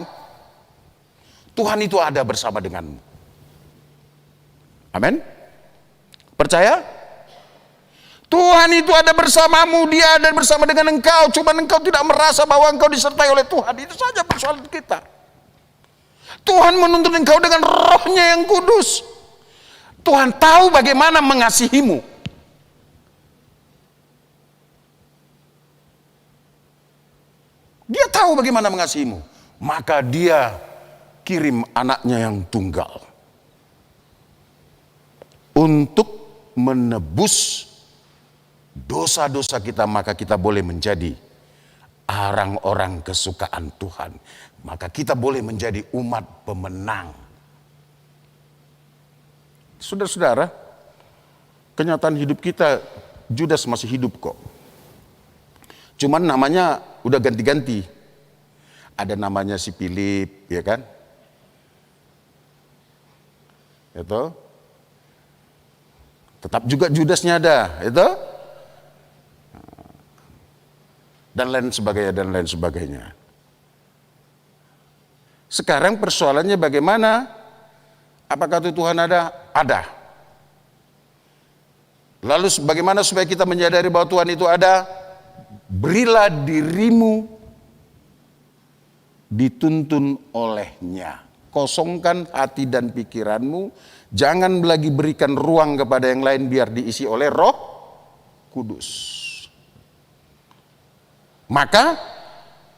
Tuhan itu ada bersama denganmu. Amin. Percaya? Tuhan itu ada bersamamu, Dia ada bersama dengan engkau. Cuma engkau tidak merasa bahwa engkau disertai oleh Tuhan. Itu saja persoalan kita. Tuhan menuntun engkau dengan Roh-Nya yang kudus. Tuhan tahu bagaimana mengasihimu. Dia tahu bagaimana mengasihimu. Maka Dia kirim anaknya yang tunggal untuk menebus dosa-dosa kita, maka kita boleh menjadi orang-orang kesukaan Tuhan. Maka kita boleh menjadi umat pemenang. Saudara-saudara, kenyataan hidup kita, Judas masih hidup kok. Cuman namanya udah ganti-ganti. Ada namanya si Philip, ya kan? Itu. Tetap juga Judasnya ada, itu. Dan lain sebagainya. Sekarang persoalannya bagaimana? Apakah itu Tuhan ada? Ada. Lalu bagaimana supaya kita menyadari bahwa Tuhan itu ada? Berilah dirimu dituntun olehnya. Kosongkan hati dan pikiranmu. Jangan lagi berikan ruang kepada yang lain biar diisi oleh Roh Kudus. Maka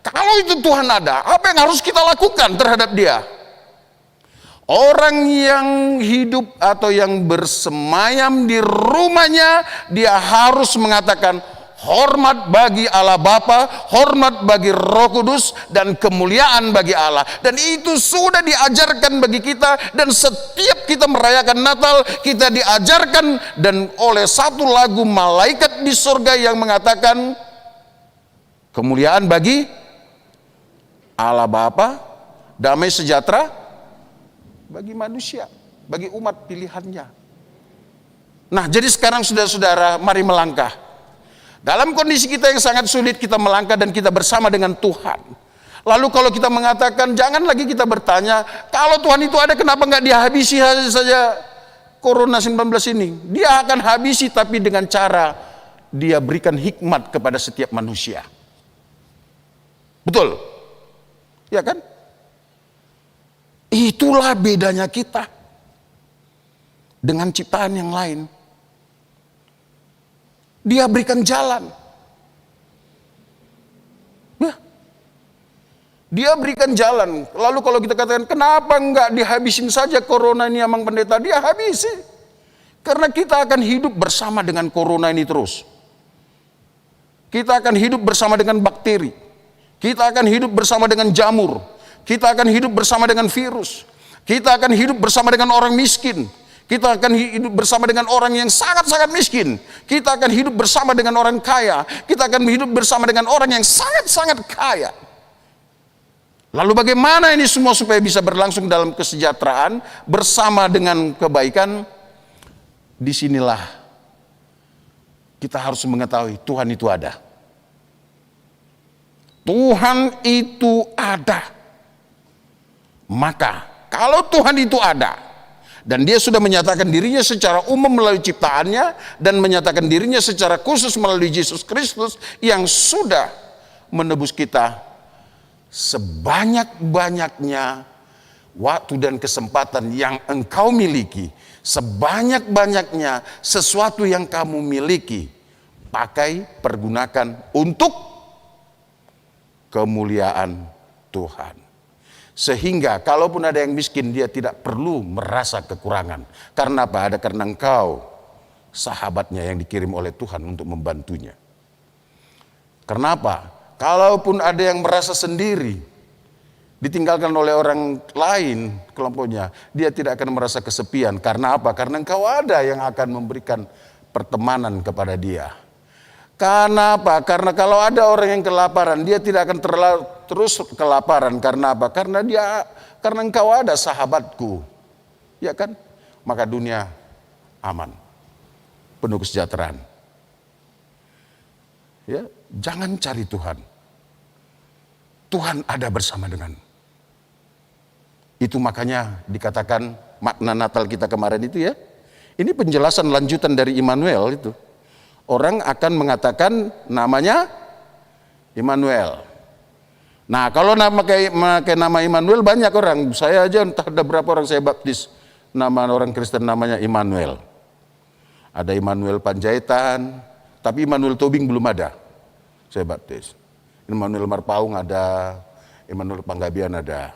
kalau itu Tuhan ada, apa yang harus kita lakukan terhadap Dia? Orang yang hidup atau yang bersemayam di rumahnya, dia harus mengatakan hormat bagi Allah Bapa, hormat bagi Roh Kudus, dan kemuliaan bagi Allah. Dan itu sudah diajarkan bagi kita, dan setiap kita merayakan Natal, kita diajarkan dan oleh satu lagu malaikat di surga yang mengatakan kemuliaan bagi Allah Bapa, damai sejahtera bagi manusia, bagi umat pilihannya. Nah, jadi sekarang saudara-saudara, mari melangkah. Dalam kondisi kita yang sangat sulit, kita melangkah dan kita bersama dengan Tuhan. Lalu kalau kita mengatakan, jangan lagi kita bertanya, kalau Tuhan itu ada, kenapa nggak dihabisi saja Corona 19 ini? Dia akan habisi, tapi dengan cara Dia berikan hikmat kepada setiap manusia. Betul? Ya kan? Itulah bedanya kita dengan ciptaan yang lain. Dia berikan jalan. Ya. Dia berikan jalan. Lalu kalau kita katakan, kenapa enggak dihabisin saja Corona ini, Amang Pendeta? Dia habisi. Karena kita akan hidup bersama dengan Corona ini terus. Kita akan hidup bersama dengan bakteri. Kita akan hidup bersama dengan jamur. Kita akan hidup bersama dengan virus. Kita akan hidup bersama dengan orang miskin. Kita akan hidup bersama dengan orang yang sangat-sangat miskin. Kita akan hidup bersama dengan orang kaya. Kita akan hidup bersama dengan orang yang sangat-sangat kaya. Lalu bagaimana ini semua supaya bisa berlangsung dalam kesejahteraan bersama dengan kebaikan? Disinilah kita harus mengetahui Tuhan itu ada. Tuhan itu ada. Maka kalau Tuhan itu ada, dan Dia sudah menyatakan dirinya secara umum melalui ciptaannya, dan menyatakan dirinya secara khusus melalui Yesus Kristus yang sudah menebus kita, sebanyak-banyaknya waktu dan kesempatan yang engkau miliki, sebanyak-banyaknya sesuatu yang kamu miliki, pakai, pergunakan untuk kemuliaan Tuhan. Sehingga kalaupun ada yang miskin, dia tidak perlu merasa kekurangan. Karena apa? Karena engkau sahabatnya yang dikirim oleh Tuhan untuk membantunya. Kenapa? Kalaupun ada yang merasa sendiri, ditinggalkan oleh orang lain kelompoknya, dia tidak akan merasa kesepian. Karena apa? Karena engkau ada yang akan memberikan pertemanan kepada dia. Karena apa? Karena kalau ada orang yang kelaparan, dia tidak akan terus kelaparan. Karena apa? Karena engkau ada sahabatku. Ya kan? Maka dunia aman, penuh kesejahteraan. Ya, jangan cari Tuhan. Tuhan ada bersama dengan. Itu makanya dikatakan makna Natal kita kemarin itu ya. Ini penjelasan lanjutan dari Immanuel itu. Orang akan mengatakan namanya Immanuel. Nah, kalau pakai nama Immanuel banyak orang. Saya aja entah ada berapa orang saya baptis. Nama orang Kristen namanya Immanuel. Ada Immanuel Panjaitan, tapi Immanuel Tobing belum ada. Saya baptis. Immanuel Marpaung ada, Immanuel Panggabean ada.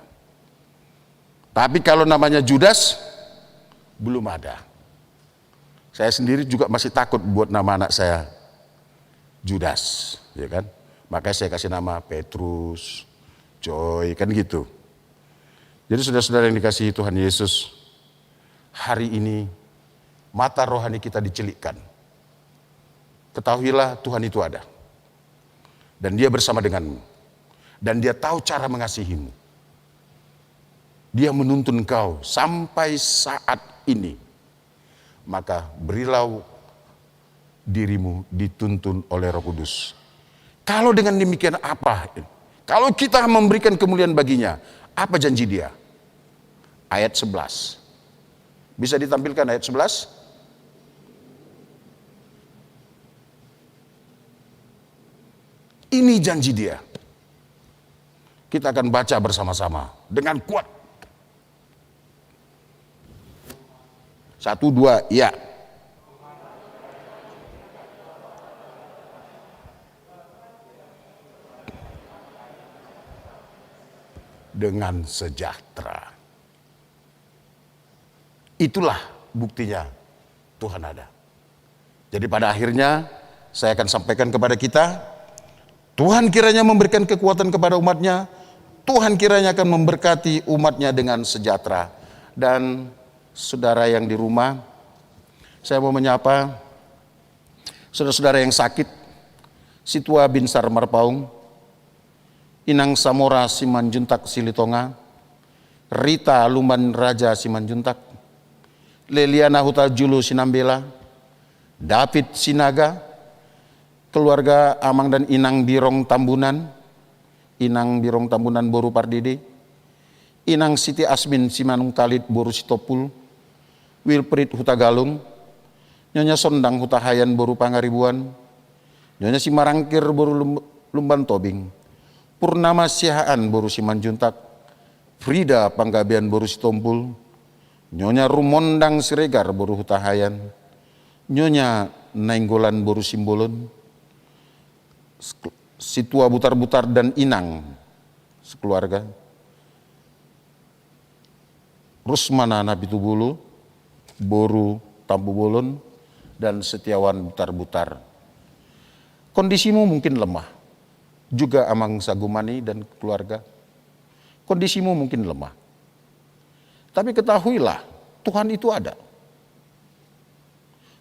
Tapi kalau namanya Judas, belum ada. Saya sendiri juga masih takut buat nama anak saya Judas, ya kan? Makanya saya kasih nama Petrus, Joy, kan gitu. Jadi saudara-saudara yang dikasihi Tuhan Yesus, hari ini mata rohani kita dicelikkan. Ketahuilah Tuhan itu ada. Dan dia bersama denganmu. Dan dia tahu cara mengasihimu. Dia menuntun kau sampai saat ini. Maka berilah dirimu dituntun oleh Roh Kudus. Kalau dengan demikian apa? Kalau kita memberikan kemuliaan baginya, apa janji dia? Ayat 11. Bisa ditampilkan ayat 11? Ini janji dia. Kita akan baca bersama-sama dengan kuat. 1, 2, ya. Dengan sejahtera. Itulah buktinya Tuhan ada. Jadi pada akhirnya saya akan sampaikan kepada kita, Tuhan kiranya memberikan kekuatan kepada umatnya, Tuhan kiranya akan memberkati umatnya dengan sejahtera. Dan saudara yang di rumah, saya mau menyapa saudara-saudara yang sakit, Situa Binsar Marpaung, Inang Samora Simanjuntak Silitonga, Rita Lumban Raja Simanjuntak, Leliana Huta Julu Sinambela, David Sinaga, keluarga Amang dan Inang Birong Tambunan, Inang Birong Tambunan Boru Pardede, Inang Siti Asmin Simanung Talit Boru Sitopul, Wilfrid Huta Galung, Nyonya Sondang Huta Hayan Boru Pangaribuan, Nyonya Simarangkir Boru Lumban Tobing, Purnama Sihaan Boru Simanjuntak, Frida Panggabean Boru Sitompul, Nyonya Rumondang Siregar Boru Huta Hayan, Nyonya Nainggolan Boru Simbolon, Situa Butar-Butar dan Inang sekeluarga, Rusmana Napitubulu, Boru Tampu Bolon, dan Setiawan Butar-Butar. Kondisimu mungkin lemah, juga Amang Sagumani dan keluarga. Kondisimu mungkin lemah. Tapi ketahuilah, Tuhan itu ada.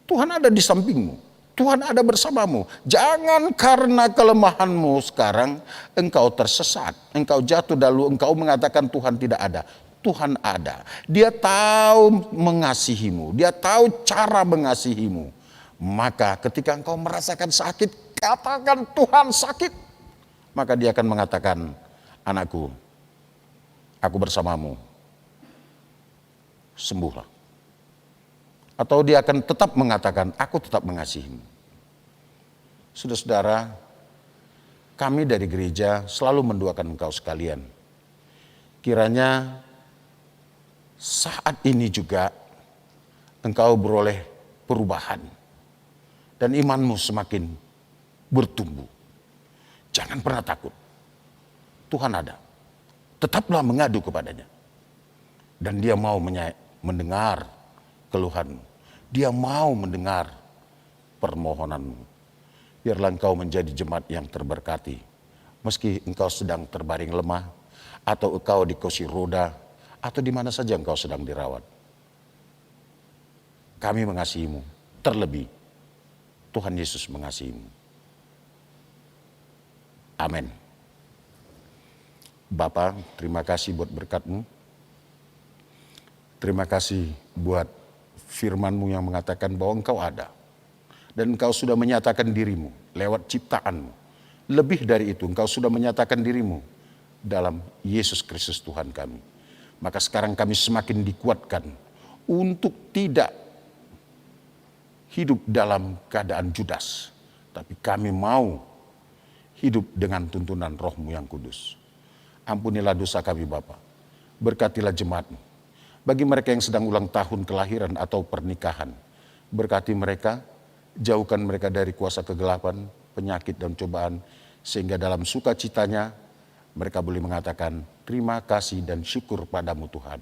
Tuhan ada di sampingmu. Tuhan ada bersamamu. Jangan karena kelemahanmu sekarang engkau tersesat, engkau jatuh lalu engkau mengatakan Tuhan tidak ada. Tuhan ada. Dia tahu mengasihimu, dia tahu cara mengasihimu. Maka ketika engkau merasakan sakit, katakan Tuhan sakit. Maka dia akan mengatakan, anakku, aku bersamamu. Sembuhlah. Atau dia akan tetap mengatakan, aku tetap mengasihimu. Saudara-saudara, kami dari gereja selalu mendoakan engkau sekalian. Kiranya saat ini juga engkau beroleh perubahan. Dan imanmu semakin bertumbuh. Jangan pernah takut. Tuhan ada. Tetaplah mengadu kepadanya. Dan dia mau mendengar keluhanmu. Dia mau mendengar permohonanmu. Biarlah engkau menjadi jemaat yang terberkati. Meski engkau sedang terbaring lemah, atau engkau di kursi roda, atau di mana saja engkau sedang dirawat. Kami mengasihimu, terlebih Tuhan Yesus mengasihimu. Amin. Bapa, terima kasih buat berkat-Mu. Terima kasih buat firman-Mu yang mengatakan bahwa Engkau ada. Dan Engkau sudah menyatakan diri-Mu lewat ciptaan-Mu. Lebih dari itu, Engkau sudah menyatakan diri-Mu dalam Yesus Kristus Tuhan kami. Maka sekarang kami semakin dikuatkan untuk tidak hidup dalam keadaan judas. Tapi kami mau hidup dengan tuntunan Roh-Mu yang kudus. Ampunilah dosa kami Bapa. Berkatilah jemaat-Mu. Bagi mereka yang sedang ulang tahun kelahiran atau pernikahan, berkati mereka, jauhkan mereka dari kuasa kegelapan, penyakit dan cobaan, sehingga dalam sukacitanya mereka boleh mengatakan terima kasih dan syukur padamu Tuhan.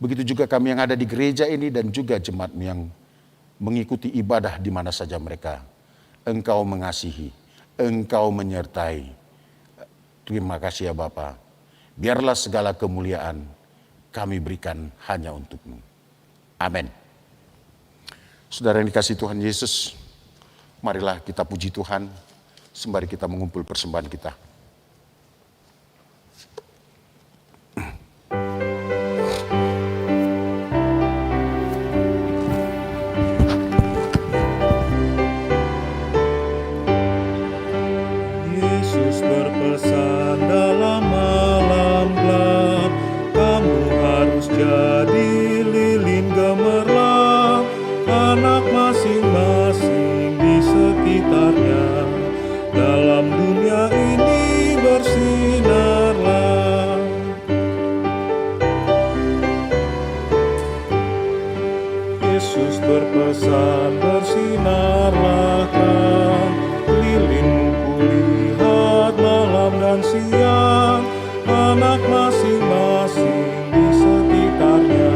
Begitu juga kami yang ada di gereja ini dan juga jemaat-Mu yang mengikuti ibadah di mana saja mereka. Engkau mengasihi, Engkau menyertai. Terima kasih ya Bapa. Biarlah segala kemuliaan kami berikan hanya untuk-Mu. Amin. Saudara yang dikasihi Tuhan Yesus, marilah kita puji Tuhan sembari kita mengumpul persembahan kita. Yesus berpesan dalam malam gelap, kamu harus jadi lilin gemerlap, anak masing-masing di sekitarnya, dalam dunia ini bersinarlah. Yesus berpesan bersinarlah kan, lilinmu kulihat malam dan siang, anak masing-masing di sekitarnya,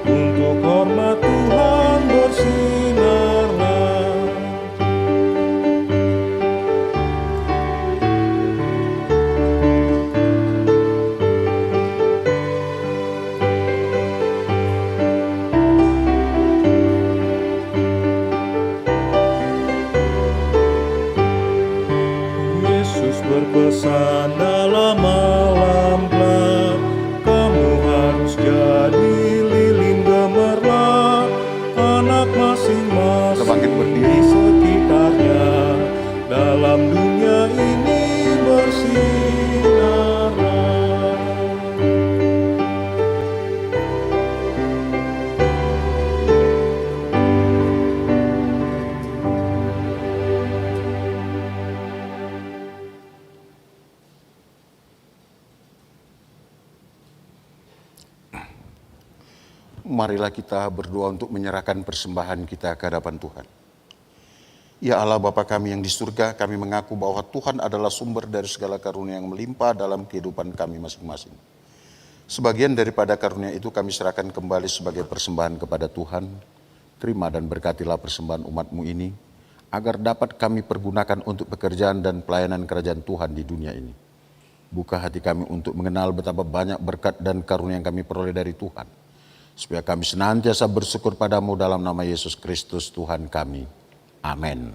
untuk hormat Tuhan bersinarlah. Yesus berpesan dalam malam gelap, kamu harus jadi lilin gemerlap, anak masing-masing Bangkit berdiri. di sekitarnya, dalam dunia ini bersinarlah. Marilah kita berdoa untuk menyerahkan persembahan kita ke hadapan Tuhan. Ya Allah Bapa kami yang di surga, kami mengaku bahwa Tuhan adalah sumber dari segala karunia yang melimpah dalam kehidupan kami masing-masing. Sebagian daripada karunia itu kami serahkan kembali sebagai persembahan kepada Tuhan. Terima dan berkatilah persembahan umat-Mu ini, agar dapat kami pergunakan untuk pekerjaan dan pelayanan kerajaan Tuhan di dunia ini. Buka hati kami untuk mengenal betapa banyak berkat dan karunia yang kami peroleh dari Tuhan, supaya kami senantiasa bersyukur padamu dalam nama Yesus Kristus Tuhan kami. Amin.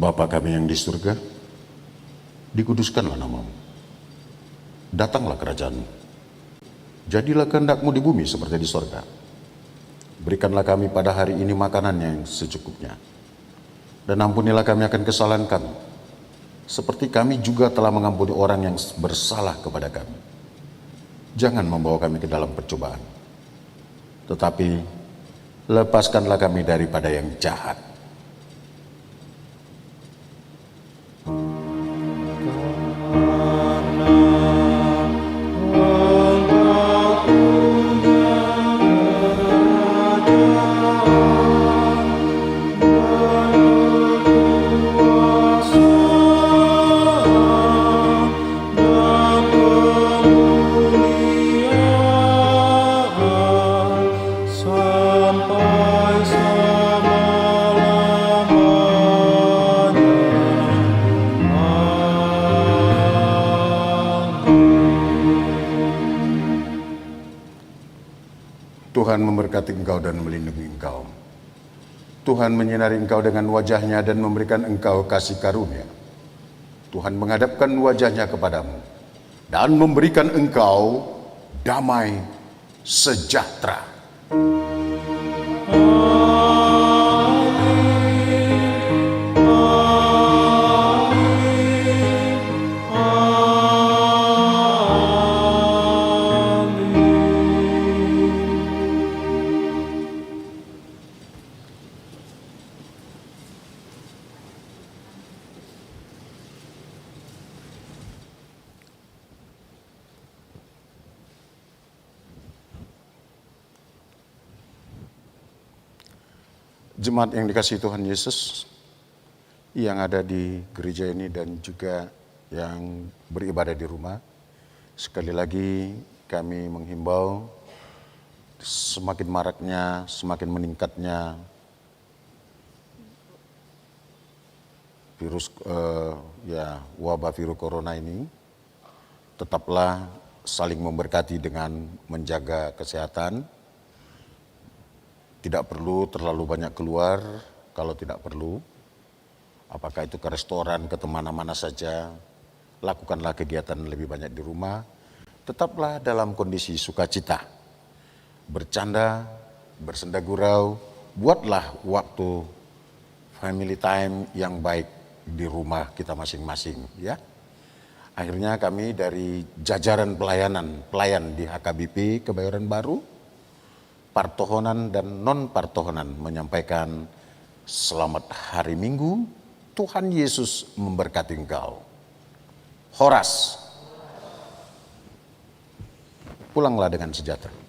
Bapa kami yang di surga, dikuduskanlah nama-Mu. Datanglah kerajaan-Mu. Jadilah kehendak-Mu di bumi seperti di sorga. Berikanlah kami pada hari ini makanan yang secukupnya. Dan ampunilah kami akan kesalahan kami, seperti kami juga telah mengampuni orang yang bersalah kepada kami. Jangan membawa kami ke dalam percobaan, tetapi lepaskanlah kami daripada yang jahat. Tuhan memberkati engkau dan melindungi engkau. Tuhan menyinari engkau dengan wajah-Nya dan memberikan engkau kasih karunia. Tuhan menghadapkan wajah-Nya kepadamu dan memberikan engkau damai sejahtera. Jemaat yang dikasihi Tuhan Yesus, yang ada di gereja ini dan juga yang beribadah di rumah, sekali lagi kami menghimbau semakin maraknya, semakin meningkatnya wabah virus corona ini, tetaplah saling memberkati dengan menjaga kesehatan. Tidak perlu terlalu banyak keluar kalau tidak perlu. Apakah itu ke restoran, ke mana-mana saja. Lakukanlah kegiatan lebih banyak di rumah. Tetaplah dalam kondisi sukacita. Bercanda, bersenda gurau, buatlah waktu family time yang baik di rumah kita masing-masing, ya. Akhirnya kami dari jajaran pelayan di HKBP Kebayoran Baru, partohonan dan non-partohonan menyampaikan selamat hari Minggu, Tuhan Yesus memberkati engkau. Horas, pulanglah dengan sejahtera.